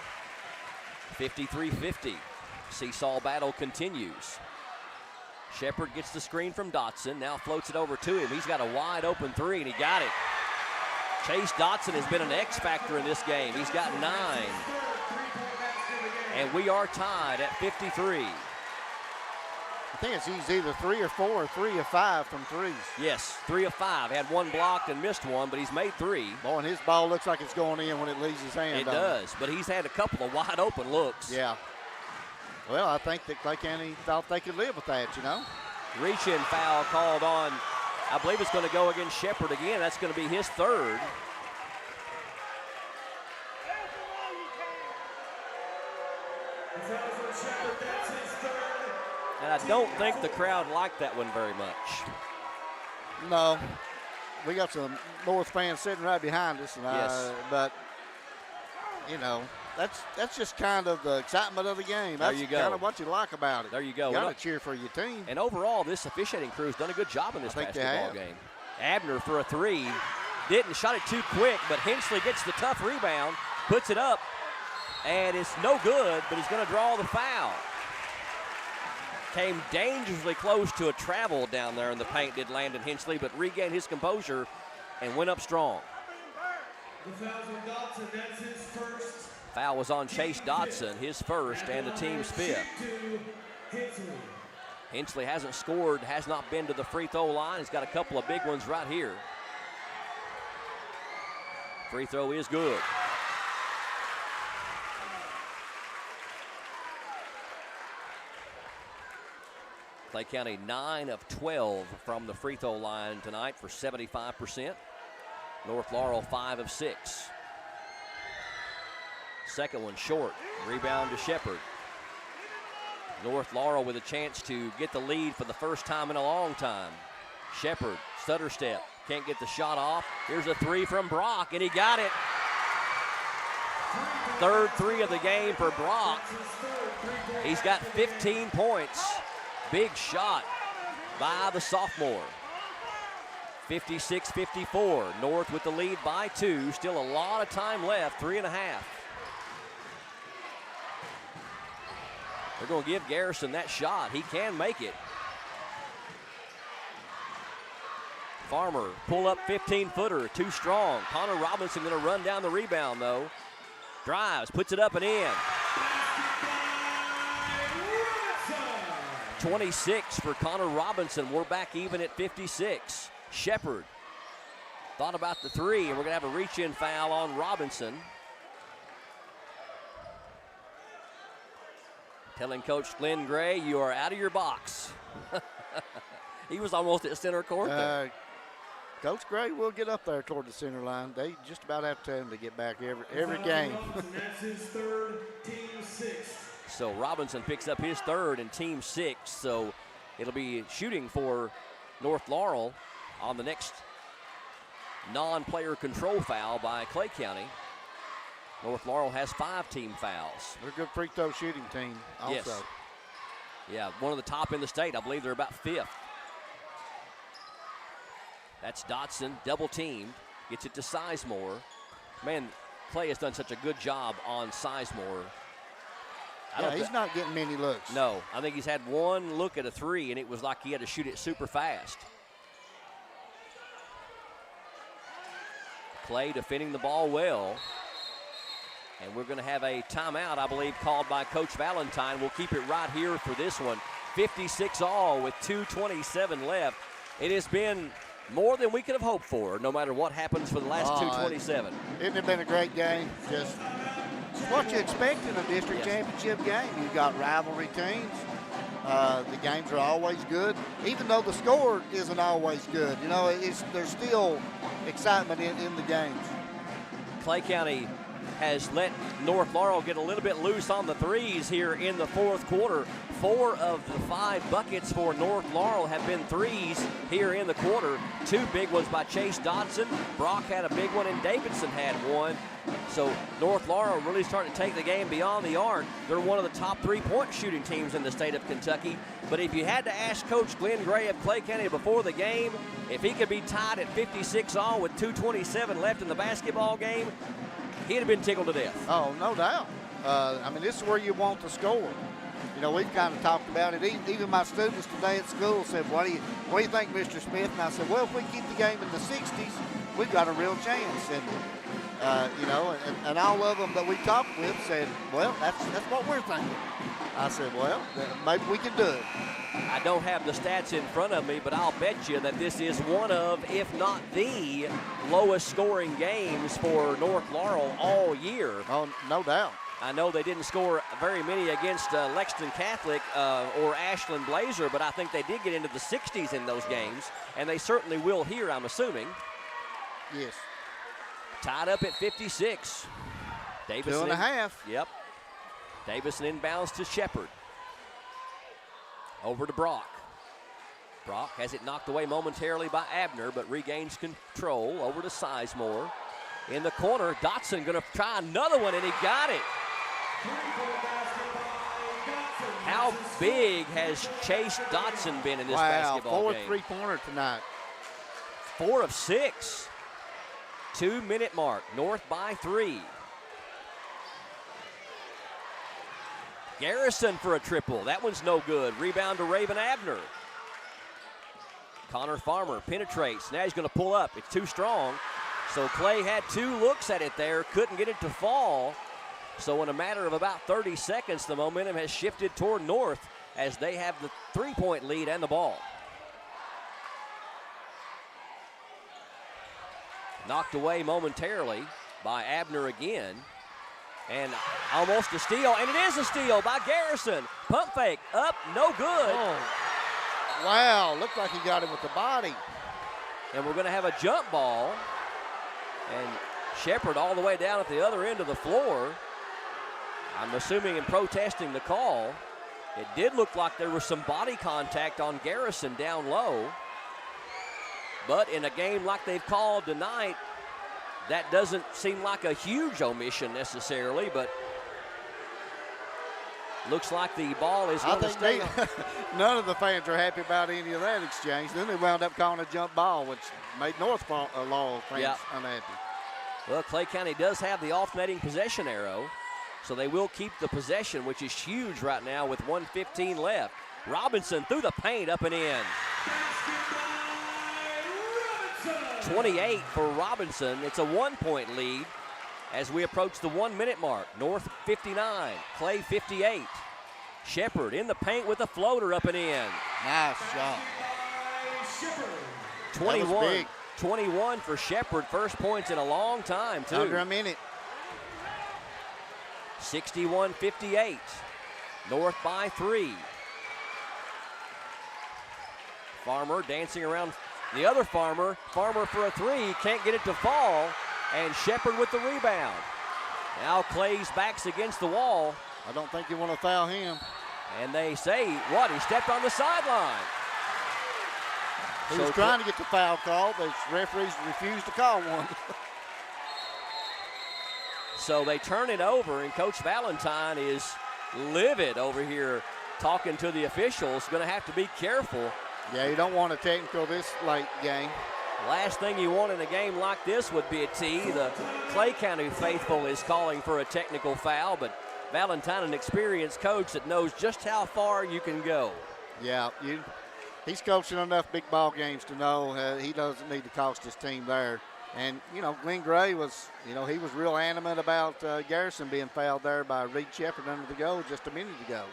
53-50. Seesaw battle continues. Shepard gets the screen from Dotson, now floats it over to him. He's got a wide open 3 and he got it. Chase Dotson has been an X factor in this game. He's got 9. And we are tied at 53. I think he's either 3 or 4 or 3 of 5 from threes. Yes, 3 of 5. Had 1 blocked and missed 1, but he's made 3. Boy, and his ball looks like it's going in when it leaves his hand. It does, but he's had a couple of wide open looks. Yeah. Well, I think that Clay County thought they could live with that, you know. Reach-in foul called on. I believe it's going to go against Shepard again. That's going to be his 3rd. And I don't think the crowd liked that one very much. No. We got some North fans sitting right behind us. And yes. But, you know, that's just kind of the excitement of the game. That's there you go. Kind of what you like about it. There you go. You got to cheer for your team. And overall, this officiating crew's done a good job in this basketball game. Abner for a 3. Didn't shot it too quick, but Hensley gets the tough rebound, puts it up, and it's no good, but he's going to draw the foul. Came dangerously close to a travel down there in the paint, did Landon Hensley, but regained his composure and went up strong. The foul's on Dotson, that's his first. Foul was on Chase Dotson, his first and the team's 5th. Hensley hasn't scored, has not been to the free throw line. He's got a couple of big ones right here. Free throw is good. Clay County 9 of 12 from the free throw line tonight for 75%. North Laurel 5 of 6. Second one short. Rebound to Shepard. North Laurel with a chance to get the lead for the first time in a long time. Shepard, stutter step, can't get the shot off. Here's a three from Brock, and he got it. Third three of the game for Brock. He's got 15 points. Big shot by the sophomore. 56-54. North with the lead by 2. Still a lot of time left, 3.5. They're going to give Garrison that shot. He can make it. Farmer, pull up 15-footer, too strong. Connor Robinson going to run down the rebound, though. Drives, puts it up and in. 26 for Connor Robinson. We're back even at 56. Shepard thought about the three, and we're going to have a reach-in foul on Robinson. Telling Coach Glenn Gray, you are out of your box. He was almost at center court there. Coach Gray will get up there toward the center line. They just about have time to get back every game. That's his third, team 6. So Robinson picks up his third and team 6. So it'll be shooting for North Laurel on the next non-player control foul by Clay County. North Laurel has 5 team fouls. They're a good free throw shooting team also. Yes. Yeah, one of the top in the state. I believe they're about 5th. That's Dotson, double teamed. Gets it to Sizemore. Man, Clay has done such a good job on Sizemore. He's not getting many looks. No, I think he's had one look at a three, and it was like he had to shoot it super fast. Clay defending the ball well. And we're going to have a timeout, I believe, called by Coach Valentine. We'll keep it right here for this one. 56-all with 2:27 left. It has been more than we could have hoped for, no matter what happens for the last 2:27. Isn't it been a great game? Just what you expect in a district championship game. You've got rivalry teams. The games are always good, even though the score isn't always good. You know, there's still excitement in the games. Clay County has let North Laurel get a little bit loose on the threes here in the fourth quarter. 4 of the 5 buckets for North Laurel have been threes here in the quarter. 2 big ones by Chase Dodson. Brock had a big one, and Davidson had one. So North Laurel really starting to take the game beyond the arc. They're one of the top 3-point shooting teams in the state of Kentucky. But if you had to ask Coach Glenn Gray of Clay County before the game, if he could be tied at 56-all with 2:27 left in the basketball game, he'd have been tickled to death. Oh, no doubt. I mean, this is where you want to score. You know, we've kind of talked about it. Even my students today at school said, what do you think, Mr. Smith? And I said, well, if we keep the game in the 60s, we've got a real chance. And, you know, and all of them that we talked with said, well, that's what we're thinking. I said, well, maybe we can do it. I don't have the stats in front of me, but I'll bet you that this is one of, if not the lowest scoring games for North Laurel all year. Oh, no doubt. I know they didn't score very many against Lexington Catholic or Ashland Blazer, but I think they did get into the 60s in those games, and they certainly will here, I'm assuming. Yes. Tied up at 56. Davison 2.5. Yep. Davison inbounds to Shepard. Over to Brock. Brock has it knocked away momentarily by Abner, but regains control. Over to Sizemore. In the corner, Dotson going to try another one, and he got it. How big has Chase Dotson been in this basketball game? Wow, 4 3-pointer tonight. 4 of 6. 2-minute mark. North by 3. Garrison for a triple. That one's no good. Rebound to Raven Abner. Connor Farmer penetrates. Now he's going to pull up. It's too strong. So Clay had 2 looks at it there. Couldn't get it to fall. So in a matter of about 30 seconds, the momentum has shifted toward North as they have the 3-point lead and the ball. Knocked away momentarily by Abner again. And almost a steal, and it is a steal by Garrison. Pump fake, up, no good. Wow, looked like he got him with the body. And we're going to have a jump ball. And Shepard all the way down at the other end of the floor. I'm assuming in protesting the call. It did look like there was some body contact on Garrison down low. But in a game like they've called tonight, that doesn't seem like a huge omission necessarily, but looks like the ball is going to stay. None of the fans are happy about any of that exchange. Then they wound up calling a jump ball, which made North Laurel fans unhappy. Well, Clay County does have the alternating possession arrow, so they will keep the possession, which is huge right now with 1:15 left. Robinson through the paint, up and in. 28 for Robinson. It's a 1-point lead as we approach the 1-minute mark. North 59, Clay 58. Shepard in the paint with a floater, up and in. Nice shot. 21 for Shepard. First points in a long time, too. Under a minute. 61-58. North by 3. Farmer dancing around the other Farmer. Farmer for a 3. Can't get it to fall. And Shepard with the rebound. Now Clay's back's against the wall. I don't think you want to foul him. And they say, what? He stepped on the sideline. He was trying to get the foul call, but referees refused to call one. So they turn it over, and Coach Valentine is livid over here talking to the officials. Going to have to be careful. Yeah, you don't want a technical this late game. Last thing you want in a game like this would be a tee. The Clay County faithful is calling for a technical foul, but Valentine, an experienced coach that knows just how far you can go. Yeah, he's coaching enough big ball games to know he doesn't need to cost his team there. And, Glenn Gray was, he was real adamant about Garrison being fouled there by Reed Shepard under the goal just a minute ago.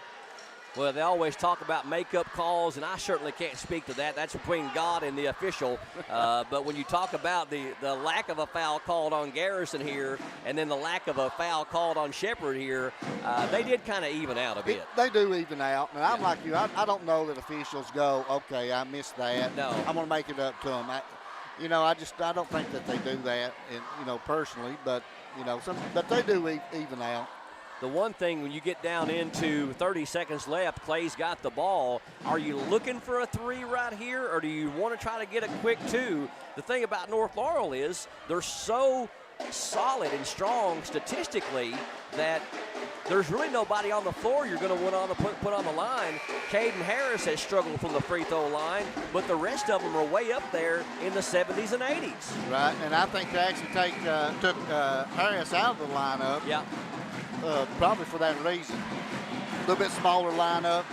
Well, they always talk about makeup calls, and I certainly can't speak to that. That's between God and the official. But when you talk about the lack of a foul called on Garrison here and then the lack of a foul called on Shepard here, they did kind of even out a bit. They do even out. And I'm like you. I don't know that officials go, okay, I missed that. No. I'm going to make it up to them. I don't think that they do that, personally. But, but they do even out. The one thing when you get down into 30 seconds left, Clay's got the ball. Are you looking for a 3 right here, or do you want to try to get a quick 2? The thing about North Laurel is they're so solid and strong statistically that there's really nobody on the floor you're going to want to put on the line. Caden Harris has struggled from the free throw line, but the rest of them are way up there in the 70s and 80s. Right, and I think they actually took Harris out of the lineup. Yeah. Probably for that reason. A little bit smaller lineup,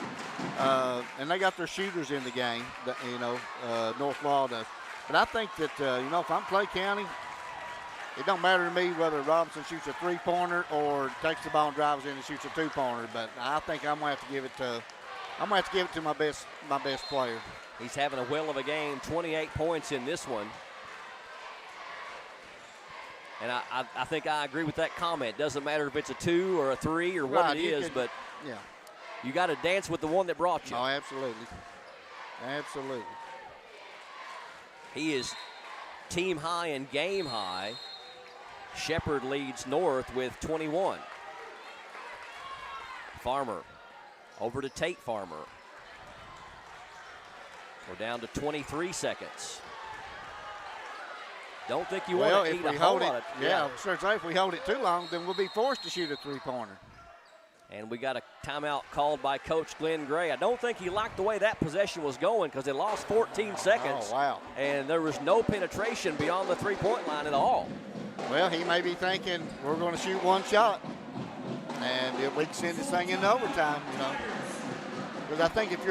and they got their shooters in the game, North Laurel does. But I think that, if I'm Clay County, it don't matter to me whether Robinson shoots a 3-pointer or takes the ball and drives in and shoots a 2-pointer. But I think I'm gonna have to give it to my best player. He's having a whale of a game. 28 points in this one. And I think I agree with that comment. Doesn't matter if it's a 2 or a 3 or what it is, but you got to dance with the one that brought you. Oh, absolutely. Absolutely. He is team high and game high. Shepard leads North with 21. Farmer over to Tate Farmer. We're down to 23 seconds. Don't think you want to eat a whole lot of it. Yeah, if we hold it too long, then we'll be forced to shoot a 3-pointer. And we got a timeout called by Coach Glenn Gray. I don't think he liked the way that possession was going because they lost 14 seconds. Oh, wow. And there was no penetration beyond the 3-point line at all. Well, he may be thinking we're going to shoot one shot. And we can send this thing into overtime, Because I think if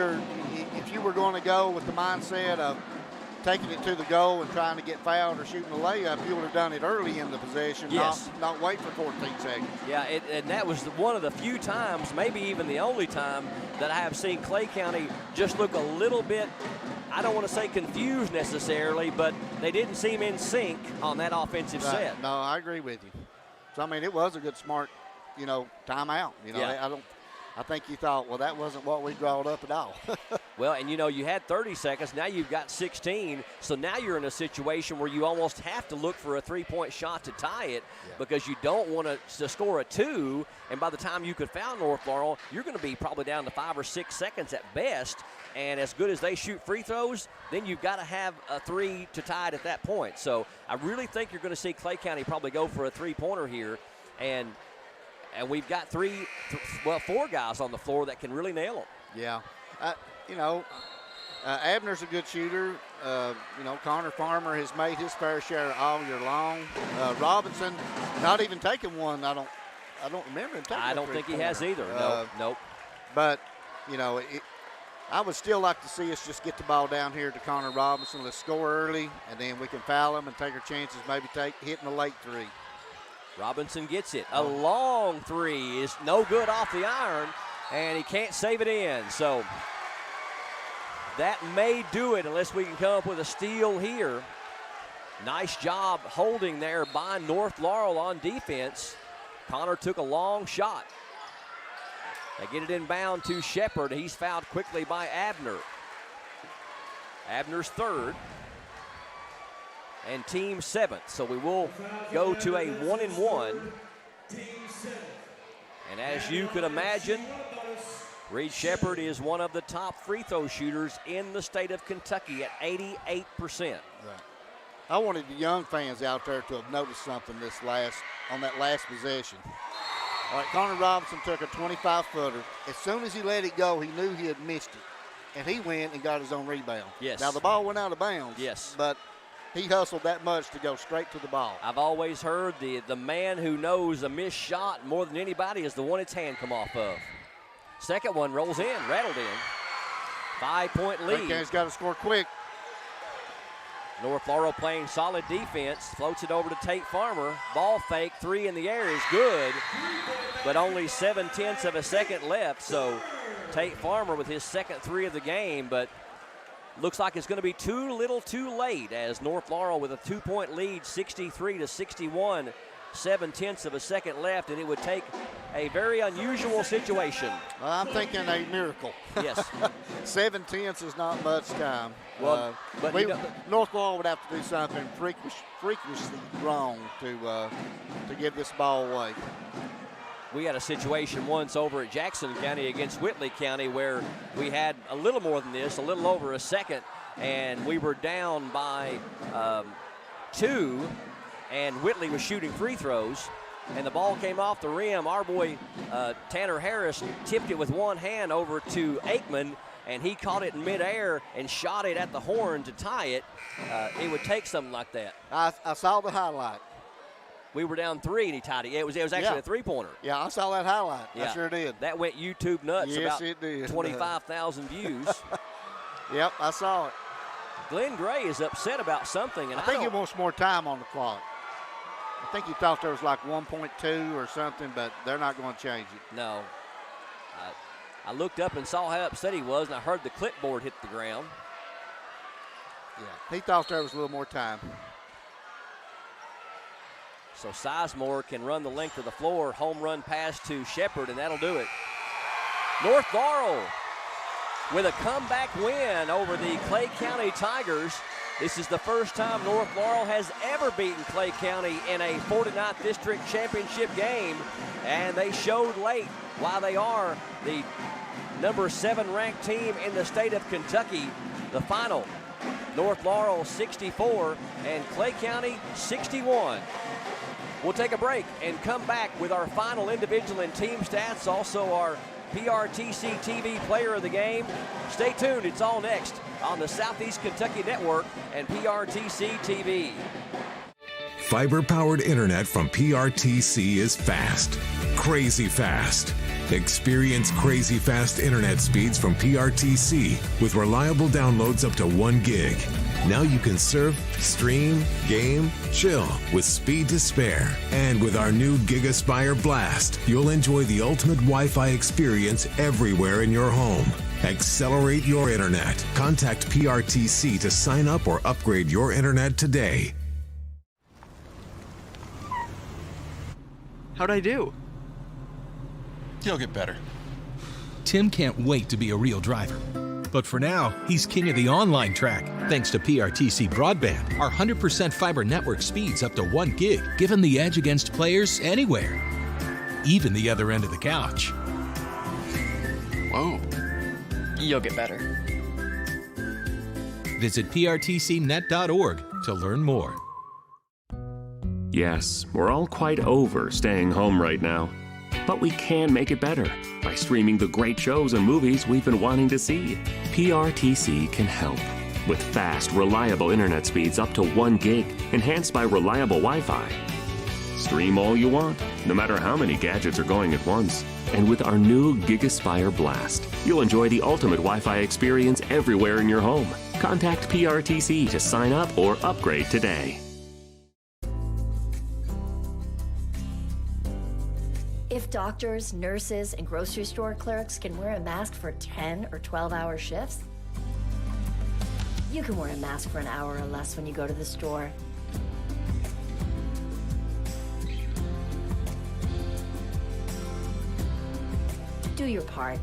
you were going to go with the mindset of taking it to the goal and trying to get fouled or shooting a layup, you would have done it early in the possession, not wait for 14 seconds. Yeah, and that was one of the few times, maybe even the only time, that I have seen Clay County just look a little bit, I don't want to say confused necessarily, but they didn't seem in sync on that offensive set. No, I agree with you. So, it was a good, smart, timeout. I think he thought, well, that wasn't what we drawed up at all. Well, and you had 30 seconds. Now you've got 16. So now you're in a situation where you almost have to look for a three-point shot to tie it because you don't want to score a 2. And by the time you could foul North Laurel, you're going to be probably down to 5 or 6 seconds at best. And as good as they shoot free throws, then you've got to have a 3 to tie it at that point. So I really think you're going to see Clay County probably go for a three-pointer here. And we've got 4 guys on the floor that can really nail them. Yeah. Abner's a good shooter. Connor Farmer has made his fair share all year long. Robinson, not even taking one. I don't remember him taking. I don't think he has either. Nope. But I would still like to see us just get the ball down here to Connor Robinson. Let's score early, and then we can foul him and take our chances. Maybe hitting a late 3. Robinson gets it. A long 3 is no good off the iron, and he can't save it in. So that may do it unless we can come up with a steal here. Nice job holding there by North Laurel on defense. Connor took a long shot. They get it inbound to Shepard. He's fouled quickly by Abner. Abner's 3rd. And team 7th. So we will go to a 1-and-1. And as you could imagine, Reed Shepard is one of the top free throw shooters in the state of Kentucky at 88%. Right. I wanted the young fans out there to have noticed something on that last possession. All right, Connor Robinson took a 25-footer. As soon as he let it go, he knew he had missed it. And he went and got his own rebound. Yes. Now, the ball went out of bounds. Yes. But he hustled that much to go straight to the ball. I've always heard the man who knows a missed shot more than anybody is the one its hand come off of. Second one rolls in, rattled in. 5-point lead. He's got to score quick. North Laurel playing solid defense. Floats it over to Tate Farmer. Ball fake, 3 in the air is good, but only 0.7 of a second left. So Tate Farmer with his second 3 of the game, but looks like it's going to be too little too late as North Laurel with a 2-point lead, 63-61, 0.7 of a second left, and it would take a very unusual situation. I'm thinking a miracle. Yes. 0.7 is not much time. Well, but North Laurel would have to do something freakishly wrong to give this ball away. We had a situation once over at Jackson County against Whitley County where we had a little more than this, a little over a second, and we were down by 2, and Whitley was shooting free throws, and the ball came off the rim. Our boy Tanner Harris tipped it with one hand over to Aikman, and he caught it in midair and shot it at the horn to tie it. It would take something like that. I saw the highlight. We were down 3 and he tied it. It was actually a 3-pointer. Yeah, I saw that highlight. Yeah. I sure did. That went YouTube nuts. Yes, about it did. 25,000 views. Yep, I saw it. Glenn Gray is upset about something. And I think he wants more time on the clock. I think he thought there was like 1.2 or something, but they're not going to change it. No. I looked up and saw how upset he was, and I heard the clipboard hit the ground. Yeah, he thought there was a little more time. So Sizemore can run the length of the floor. Home run pass to Shepard, and that'll do it. North Laurel with a comeback win over the Clay County Tigers. This is the first time North Laurel has ever beaten Clay County in a 49th District Championship game, and they showed late why they are the number 7 ranked team in the state of Kentucky. The final, North Laurel 64 and Clay County 61. We'll take a break and come back with our final individual and team stats, also our PRTC TV player of the game. Stay tuned, it's all next on the Southeast Kentucky Network and PRTC TV. Fiber-powered internet from PRTC is fast, crazy fast. Experience crazy fast internet speeds from PRTC with reliable downloads up to 1 gig. Now you can surf, stream, game, chill with speed to spare. And with our new GigaSpire Blast, you'll enjoy the ultimate Wi-Fi experience everywhere in your home. Accelerate your internet. Contact PRTC to sign up or upgrade your internet today. How'd I do? You'll get better. Tim can't wait to be a real driver. But for now, he's king of the online track, thanks to PRTC Broadband. Our 100% fiber network speeds up to 1 gig, give him the edge against players anywhere, even the other end of the couch. Whoa. You'll get better. Visit prtcnet.org to learn more. Yes, we're all quite over staying home right now. But we can make it better by streaming the great shows and movies we've been wanting to see. PRTC can help with fast, reliable internet speeds up to 1 gig, enhanced by reliable Wi-Fi. Stream all you want, no matter how many gadgets are going at once. And with our new GigaSpire Blast, you'll enjoy the ultimate Wi-Fi experience everywhere in your home. Contact PRTC to sign up or upgrade today. If doctors, nurses, and grocery store clerks can wear a mask for 10 or 12-hour shifts, you can wear a mask for an hour or less when you go to the store. Do your part.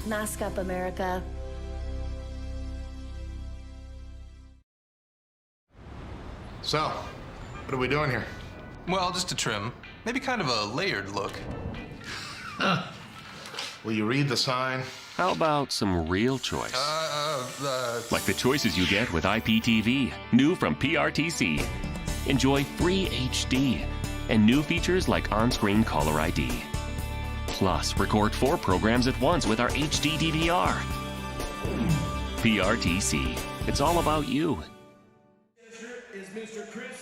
Mask up, America. So, what are we doing here? Well, just a trim. Maybe kind of a layered look. Will you read the sign? How about some real choice? Like the choices you get with IPTV, new from PRTC. Enjoy free HD and new features like on-screen caller ID. Plus, record 4 programs at once with our HD DVR. PRTC. It's all about you.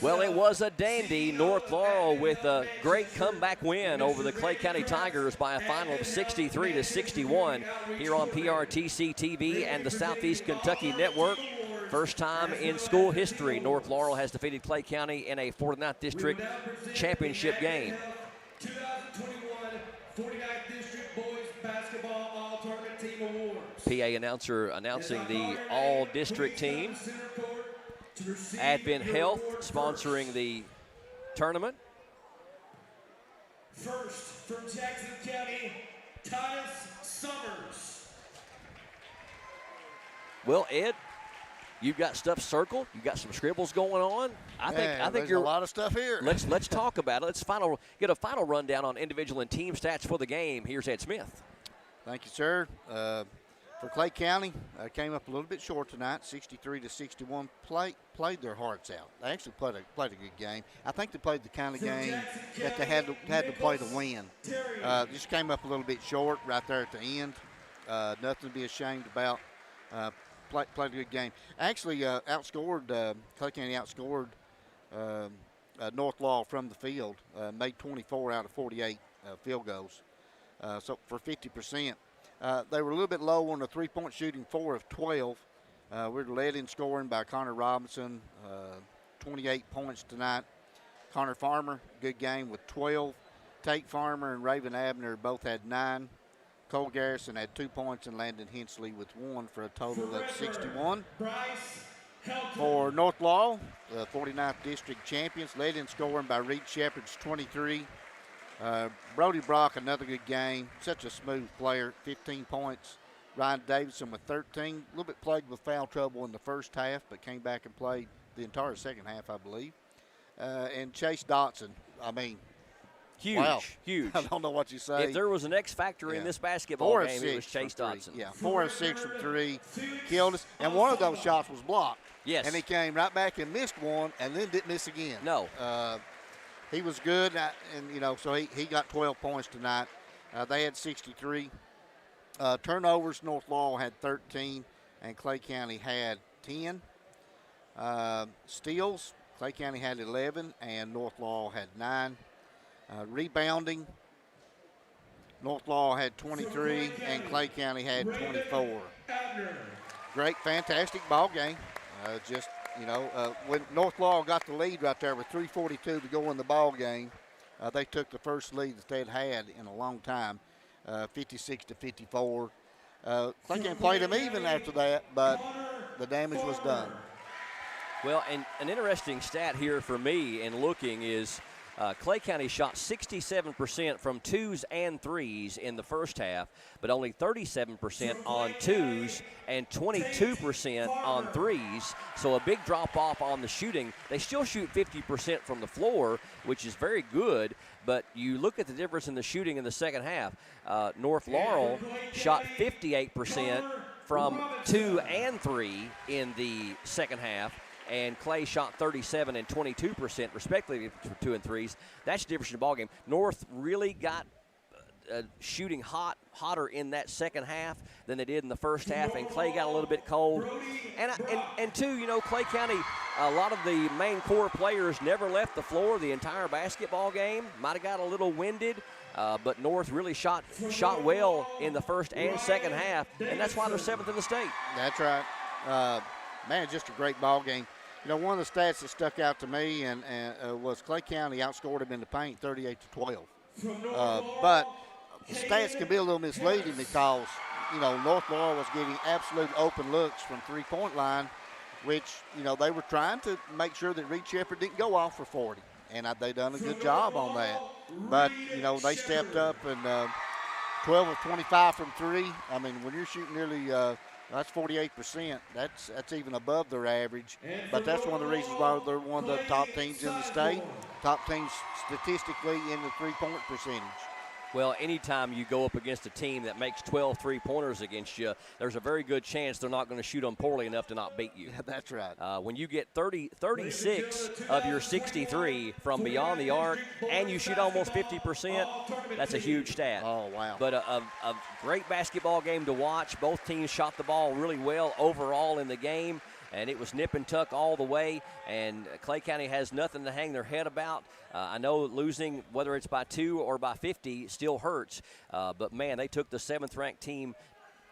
Well, it was a dandy. North Laurel with a great comeback win over the Clay County Tigers by a final of 63-61 here on PRTC TV and the Southeast Kentucky Network. First time in school history, North Laurel has defeated Clay County in a 49th District championship game. 2021 49th District Boys Basketball All-Tournament Team Awards. PA announcer announcing the all-district team. Advent Health sponsoring the tournament. First from Jackson County, Titus Summers. Well, Ed, you've got stuff circled. You've got some scribbles going on. I think you're a lot of stuff here. Let's talk about it. Let's get a final rundown on individual and team stats for the game. Here's Ed Smith. Thank you, sir. For Clay County, came up a little bit short tonight, 63-61. Played their hearts out. They actually played a good game. I think they played the kind of game that they had to play to win. Just came up a little bit short right there at the end. Nothing to be ashamed about. Played a good game. Actually, Clay County outscored North Laurel from the field. Made 24 out of 48 field goals. So for 50%. They were a little bit low on the three-point shooting, 4 of 12. We're led in scoring by Connor Robinson, 28 points tonight. Connor Farmer, good game with 12. Tate Farmer and Raven Abner both had 9. Cole Garrison had 2 points and Landon Hensley with 1 for a total of 61. For North Laurel, the 49th District champions, led in scoring by Reed Shepard's 23. Brody Brock, another good game. Such a smooth player, 15 points. Ryan Davidson with 13. A little bit plagued with foul trouble in the first half, but came back and played the entire second half, I believe. And Chase Dotson, huge, wow. Huge. I don't know what you say. If there was an X factor in this basketball game, it was Chase Dotson. Yeah, 4 of 6 from 3, killed us. And one of those shots was blocked. Yes. And he came right back and missed one, and then didn't miss again. No. He was good, so he got 12 points tonight. They had 63. Turnovers, North Laurel had 13, and Clay County had 10. Steals, Clay County had 11, and North Laurel had 9. Rebounding, North Laurel had 23, and Clay County had 24. Great, fantastic ball game. When North Laurel got the lead right there with 3:42 to go in the ball game, they took the first lead that they'd had in a long time, 56-54. Clay County played them even after that, but the damage was done. Well, and an interesting stat here for me in looking is Clay County shot 67% from 2s and 3s in the first half, but only 37% on 2s and 22% on 3s. So a big drop off on the shooting. They still shoot 50% from the floor, which is very good, but you look at the difference in the shooting in the second half. North Laurel shot 58% from 2 and 3 in the second half, and Clay shot 37 and 22% respectively for 2 and 3s. That's the difference in the ballgame. North really got shooting hotter in that second half than they did in the first half, and Clay got a little bit cold. And two, you know, Clay County, a lot of the main core players never left the floor the entire basketball game. Might have got a little winded, but North really shot well in the first and second half, and that's why they're 7th in the state. That's right. Man, just a great ball game. You know, one of the stats that stuck out to me and was Clay County outscored them in the paint 38-12. But the stats can be a little misleading because, you know, North Laurel was getting absolute open looks from three-point line, which, you know, they were trying to make sure that Reed Shepherd didn't go off for 40, and they done a good job on that. But, you know, they stepped up and 12 of 25 from 3. I mean, when you're shooting nearly that's 48%. That's even above their average. But that's one of the reasons why they're one of the top teams in the state, top teams statistically in the three-point percentage. Well, anytime you go up against a team that makes 12 three-pointers against you, there's a very good chance they're not going to shoot them poorly enough to not beat you. Yeah, that's right. When you get 36 of your 63 from beyond the arc and you shoot almost 50%, that's a huge stat. Oh, wow. But a great basketball game to watch. Both teams shot the ball really well overall in the game, and it was nip and tuck all the way, and Clay County has nothing to hang their head about. I know losing, whether it's by 2 or by 50, still hurts, but man, they took the 7th-ranked team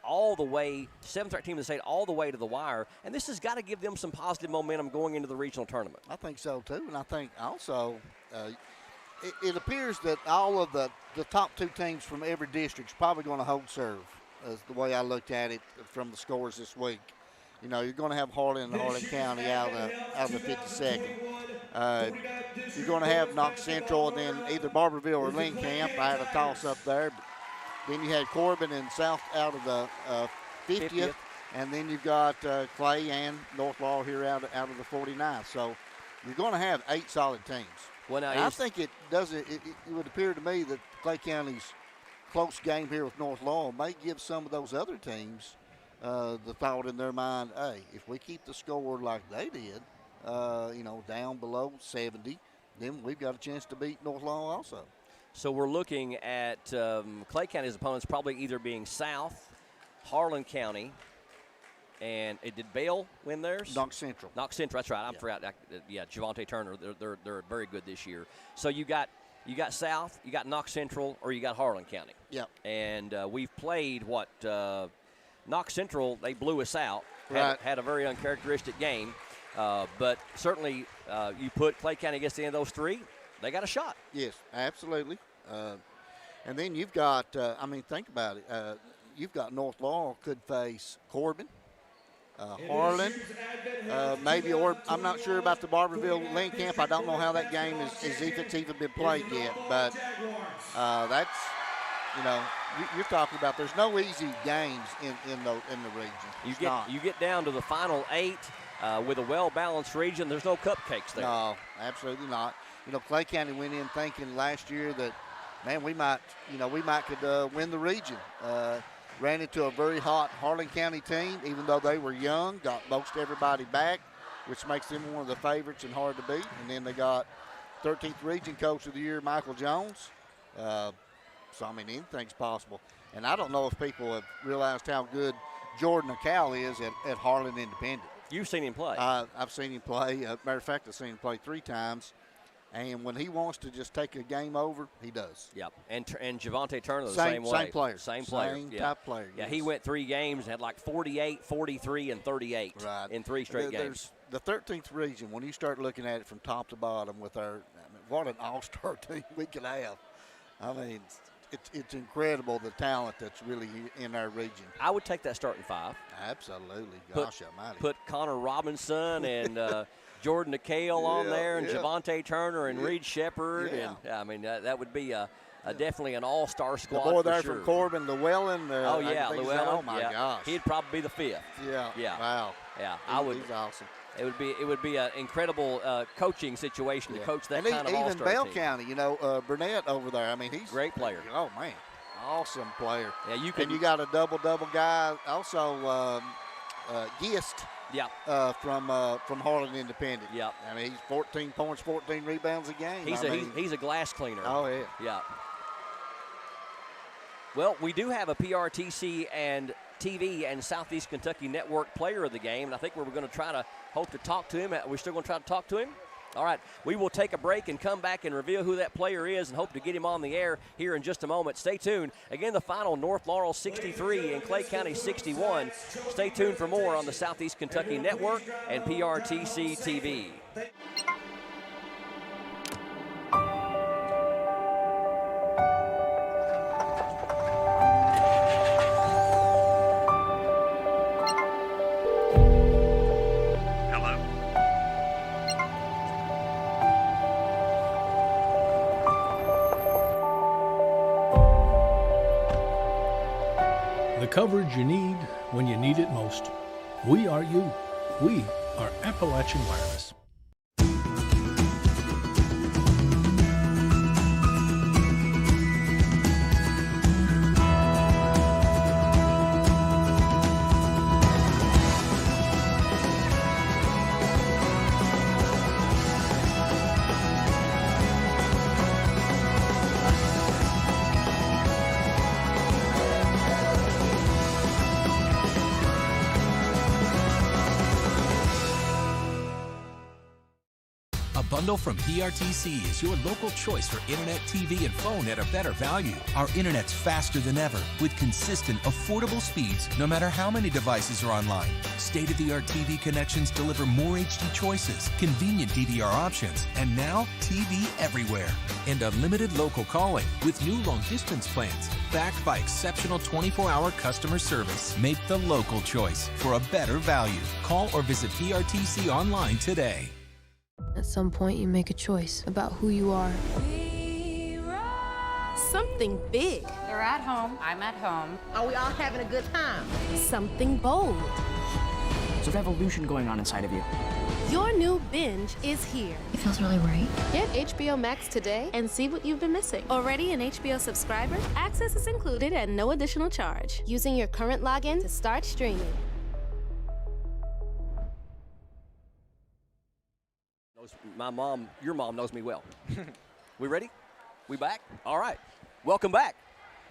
all the way, 7th-ranked team in the state all the way to the wire, and this has got to give them some positive momentum going into the regional tournament. I think so, too, and I think also it appears that all of the top 2 teams from every district is probably going to hold serve, is the way I looked at it from the scores this week. You know, you're going to have Harlan and Harlan County out of the 52nd. You're going to have Knox Central and then either Barberville or Lynn Camp. I had a toss-up there. But then you had Corbin and South out of the 50th. And then you've got Clay and North Laurel here out of the 49th. So you're going to have 8 solid teams. Well, now I think it would appear to me that Clay County's close game here with North Laurel may give some of those other teams the thought in their mind, hey, if we keep the score like they did, you know, down below 70, then we've got a chance to beat North Laurel also. So we're looking at Clay County's opponents probably either being South, Harlan County, and did Bale win theirs? Knox Central. Knox Central, that's right. I forgot. Yeah, Javante Turner. They're very good this year. So you got South, you got Knox Central, or you got Harlan County. Yep. And we've played Knox Central, they blew us out, had a very uncharacteristic game. But certainly you put Clay County against any of those 3, they got a shot. Yes, absolutely. And then you've got, I mean, think about it. You've got North Laurel could face Corbin, Harlan, maybe, or I'm not sure about the Barberville Lynn Camp. I don't know how that game is if it's even been played yet. But that's, you know, you're talking about there's no easy games in the region. You get down to the final 8 with a well-balanced region. There's no cupcakes there. No, absolutely not. You know, Clay County went in thinking last year that, man, we might could win the region. Ran into a very hot Harlan County team, even though they were young, got most everybody back, which makes them one of the favorites and hard to beat. And then they got 13th Region Coach of the Year, Michael Jones. So, I mean, anything's possible. And I don't know if people have realized how good Jordan Acal is at Harlan Independent. You've seen him play. I've seen him play. Matter of fact, I've seen him play 3 times. And when he wants to just take a game over, he does. Yep. And Javante Turner the same way. Same player. Same player. Same type player. Yeah, yes. he went 3 games and had like 48, 43, and 38 in 3 straight games. The 13th region, when you start looking at it from top to bottom with what an all-star team we could have. I mean, it's incredible the talent that's really in our region. I would take that starting 5. Absolutely. Gosh almighty. Put Connor Robinson and Jordan McHale on there, and Javante Turner and Reed Shepard. Yeah. And I mean, that would be definitely an all-star squad. The boy there for sure. from Corbin, Llewellyn. Llewellyn. Oh my gosh. He'd probably be the 5th. Yeah. Wow. Yeah, He's awesome. It would be an incredible coaching situation to coach that kind of all-star even Bell team. County, you know, Burnett over there. I mean, he's great player. Oh man, awesome player. Yeah, and you got a double guy also, Gist. Yeah. From Harlan Independent. Yeah. I mean, he's 14 points, 14 rebounds a game. He's a glass cleaner. Oh yeah. Yeah. Well, we do have a PRTC and TV and Southeast Kentucky Network player of the game, and I think we're going to hope to talk to him. We're still going to try to talk to him? All right, we will take a break and come back and reveal who that player is and hope to get him on the air here in just a moment. Stay tuned. Again, the final, North Laurel 63 and Clay County 61. Stay tuned for more on the Southeast Kentucky Network and PRTC TV. The coverage you need when you need it most. We are you. We are Appalachian Wireless. Bundle from PRTC is your local choice for internet, TV, and phone at a better value. Our internet's faster than ever with consistent, affordable speeds no matter how many devices are online. State-of-the-art TV connections deliver more HD choices, convenient DVR options, and now TV everywhere. And unlimited local calling with new long-distance plans backed by exceptional 24-hour customer service. Make the local choice for a better value. Call or visit PRTC online today. At some point, you make a choice about who you are. Something big. They're at home. I'm at home. Are we all having a good time? Something bold. There's a revolution going on inside of you. Your new binge is here. It feels really right. Get HBO Max today and see what you've been missing. Already an HBO subscriber? Access is included at no additional charge. Using your current login to start streaming. Your mom knows me well. We ready? We back? All right. Welcome back.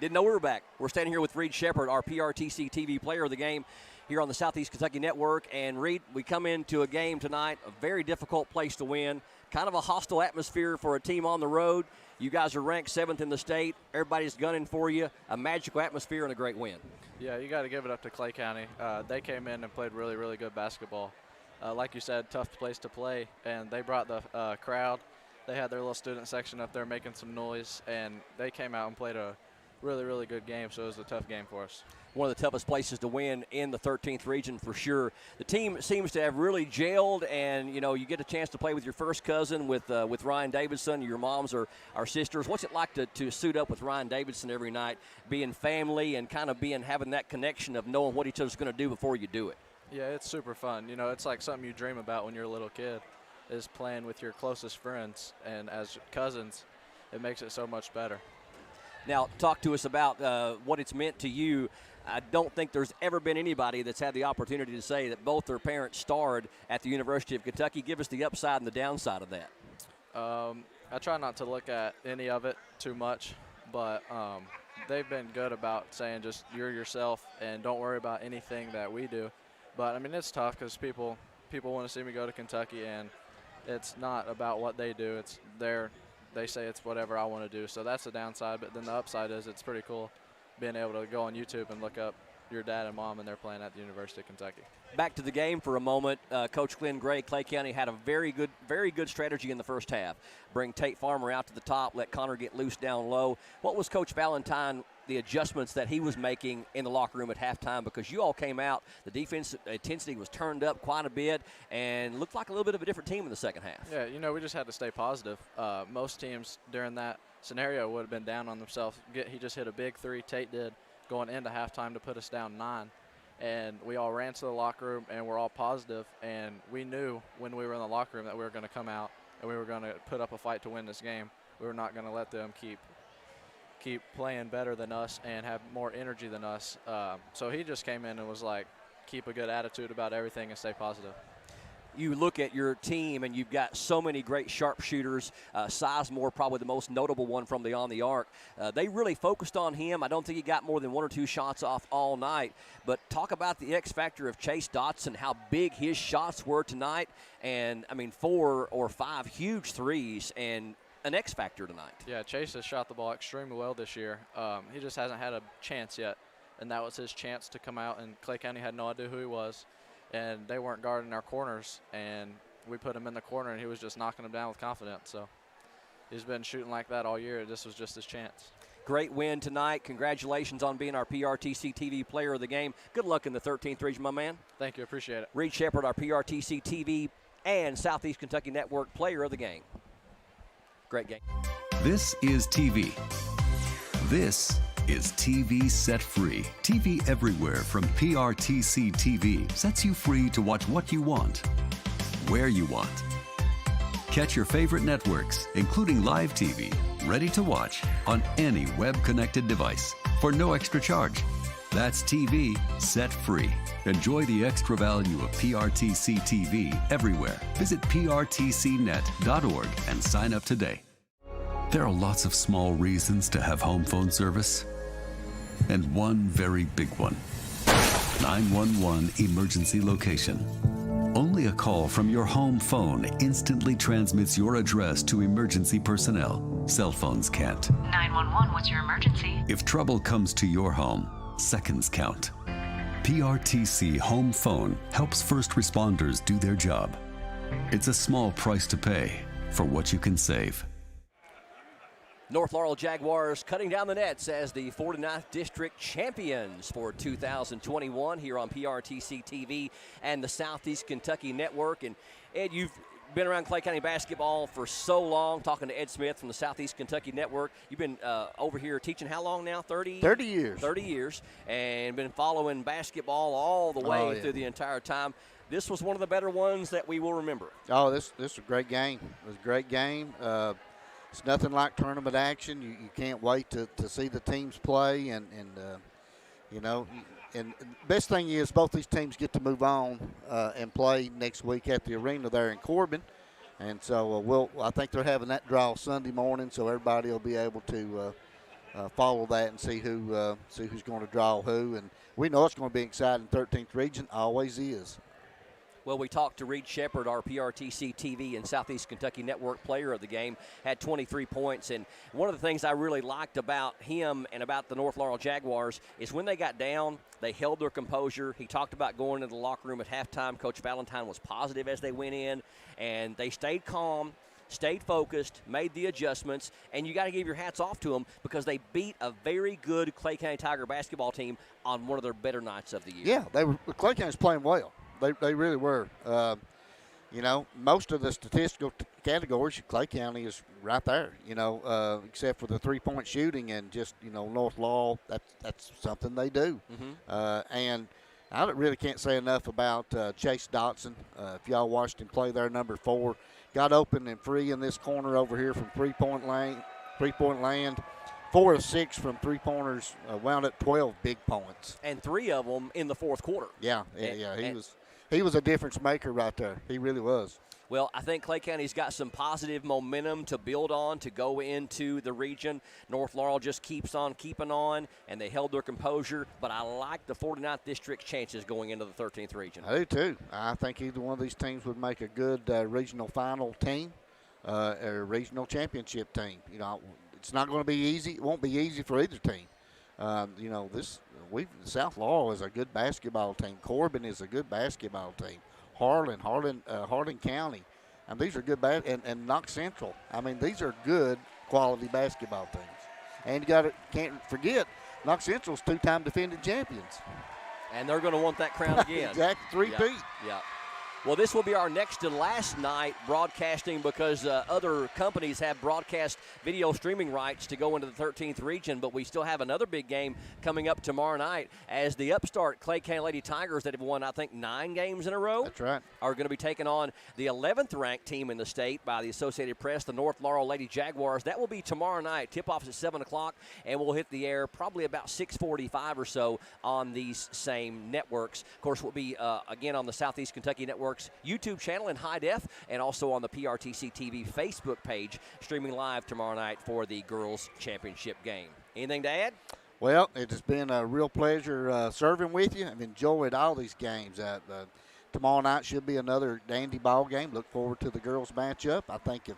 Didn't know we were back. We're standing here with Reed Shepard, our PRTC TV player of the game here on the Southeast Kentucky Network. And Reed, we come into a game tonight, a very difficult place to win, kind of a hostile atmosphere for a team on the road. You guys are ranked 7th in the state. Everybody's gunning for you. A magical atmosphere and a great win. Yeah, you got to give it up to Clay County. They came in and played really, really good basketball. Like you said, tough place to play, and they brought the crowd. They had their little student section up there making some noise, and they came out and played a really, really good game, so it was a tough game for us. One of the toughest places to win in the 13th region for sure. The team seems to have really gelled, and, you know, you get a chance to play with your first cousin with Ryan Davidson. Your moms are sisters. What's it like to suit up with Ryan Davidson every night, being family and kind of having that connection of knowing what each other's going to do before you do it? Yeah, it's super fun. You know, it's like something you dream about when you're a little kid, is playing with your closest friends. And as cousins, it makes it so much better. Now, talk to us about what it's meant to you. I don't think there's ever been anybody that's had the opportunity to say that both their parents starred at the University of Kentucky. Give us the upside and the downside of that. I try not to look at any of it too much, but they've been good about saying just you're yourself and don't worry about anything that we do. But, I mean, it's tough because people want to see me go to Kentucky, and it's not about what they do. It's they say it's whatever I want to do. So that's the downside. But then the upside is it's pretty cool being able to go on YouTube and look up your dad and mom, and they're playing at the University of Kentucky. Back to the game for a moment. Coach Glenn Gray, Clay County, had a very good strategy in the first half. Bring Tate Farmer out to the top, let Connor get loose down low. What was Coach Valentine the adjustments that he was making in the locker room at halftime, because you all came out, the defense intensity was turned up quite a bit and looked like a little bit of a different team in the second half. Yeah, you know, we just had to stay positive. Most teams during that scenario would have been down on themselves. He just hit a big three, Tate did, going into halftime to put us down 9. And we all ran to the locker room, and we're all positive. And we knew when we were in the locker room that we were going to come out and we were going to put up a fight to win this game. We were not going to let them keep playing better than us and have more energy than us. So he just came in and was like, keep a good attitude about everything and stay positive. You look at your team, and you've got so many great sharpshooters. Sizemore, probably the most notable one from the on the arc. They really focused on him. I don't think he got more than 1 or 2 shots off all night. But talk about the X factor of Chase Dotson, how big his shots were tonight. And, I mean, 4 or 5 huge threes and an X factor tonight. Yeah, Chase has shot the ball extremely well this year. He just hasn't had a chance yet, and that was his chance to come out, and Clay County had no idea who he was. And they weren't guarding our corners, and we put him in the corner, and he was just knocking them down with confidence. So he's been shooting like that all year. This was just his chance. Great win tonight. Congratulations on being our PRTC TV player of the game. Good luck in the 13th region, my man. Thank you. Appreciate it. Reed Shepard, our PRTC TV and Southeast Kentucky Network player of the game. Great game. This is TV. This is TV Set Free. TV everywhere from PRTC TV sets you free to watch what you want, where you want. Catch your favorite networks, including live TV, ready to watch on any web-connected device for no extra charge. That's TV Set Free. Enjoy the extra value of PRTC TV everywhere. Visit prtcnet.org and sign up today. There are lots of small reasons to have home phone service, and one very big one. 911 emergency location. Only a call from your home phone instantly transmits your address to emergency personnel. Cell phones can't. 911, what's your emergency? If trouble comes to your home, seconds count. PRTC Home Phone helps first responders do their job. It's a small price to pay for what you can save. North Laurel Jaguars cutting down the nets as the 49th District champions for 2021 here on PRTC TV and the Southeast Kentucky Network. And Ed, you've been around Clay County basketball for so long, talking to Ed Smith from the Southeast Kentucky Network. You've been over here teaching how long now? 30 years. 30 years, and been following basketball all the way through the entire time. This was one of the better ones that we will remember. Oh, this was a great game. It was a great game. It's nothing like tournament action. You can't wait to see the teams play, and you know, and the best thing is both these teams get to move on and play next week at the arena there in Corbin, and so I think they're having that draw Sunday morning, so everybody will be able to follow that and see who's going to draw who, and we know it's going to be exciting. 13th region always is. Well, we talked to Reed Shepard, our PRTC TV and Southeast Kentucky Network player of the game, had 23 points. And one of the things I really liked about him and about the North Laurel Jaguars is when they got down, they held their composure. He talked about going into the locker room at halftime. Coach Valentine was positive as they went in, and they stayed calm, stayed focused, made the adjustments, and you got to give your hats off to them because they beat a very good Clay County Tiger basketball team on one of their better nights of the year. Yeah, Clay County's playing well. They really were. You know, most of the statistical categories, Clay County is right there, you know, except for the three-point shooting and just, you know, North Laurel, that's something they do. Mm-hmm. And I really can't say enough about Chase Dotson. If y'all watched him play there, number 4, got open and free in this corner over here from three-point land. 4 of 6 from three-pointers, wound up 12 big points. And 3 of them in the fourth quarter. Yeah. He was a difference maker right there. He really was. Well, I think Clay County's got some positive momentum to build on to go into the region. North Laurel just keeps on keeping on, and they held their composure. But I like the 49th District's chances going into the 13th region. I do, too. I think either one of these teams would make a good regional final team or regional championship team. You know, it's not going to be easy. It won't be easy for either team. You know, South Laurel is a good basketball team. Corbin is a good basketball team. Hardin County. And these are good and Knox Central. I mean, these are good quality basketball teams. And can't forget, Knox Central's 2-time defending champions. And they're going to want that crown again. Exactly, three-peat. Yeah. Well, this will be our next to last night broadcasting because other companies have broadcast video streaming rights to go into the 13th region, but we still have another big game coming up tomorrow night as the upstart Clay County Lady Tigers that have won, I think, 9 games in a row. That's right. Are going to be taking on the 11th ranked team in the state by the Associated Press, the North Laurel Lady Jaguars. That will be tomorrow night. Tip-off is at 7 o'clock, and we'll hit the air probably about 6:45 or so on these same networks. Of course, we'll be, again, on the Southeast Kentucky Network's YouTube channel in high def and also on the PRTC TV Facebook page, streaming live tomorrow night for the girls' championship game. Anything to add? Well, it has been a real pleasure serving with you. I've enjoyed all these games. Tomorrow night should be another dandy ball game. Look forward to the girls' matchup. I think if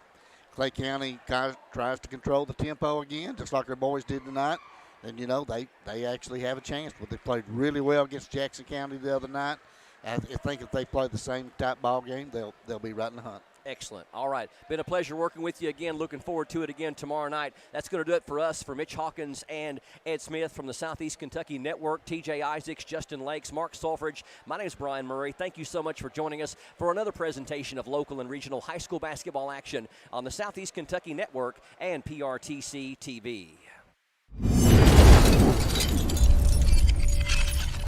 Clay County tries to control the tempo again, just like our boys did tonight, then, you know, they actually have a chance. But they played really well against Jackson County the other night. I think if they play the same type ball game, they'll be right in the hunt. Excellent. All right. Been a pleasure working with you again. Looking forward to it again tomorrow night. That's going to do it for us. For Mitch Hawkins and Ed Smith from the Southeast Kentucky Network, TJ Isaacs, Justin Lakes, Mark Solfridge, my name is Brian Murray. Thank you so much for joining us for another presentation of local and regional high school basketball action on the Southeast Kentucky Network and PRTC TV.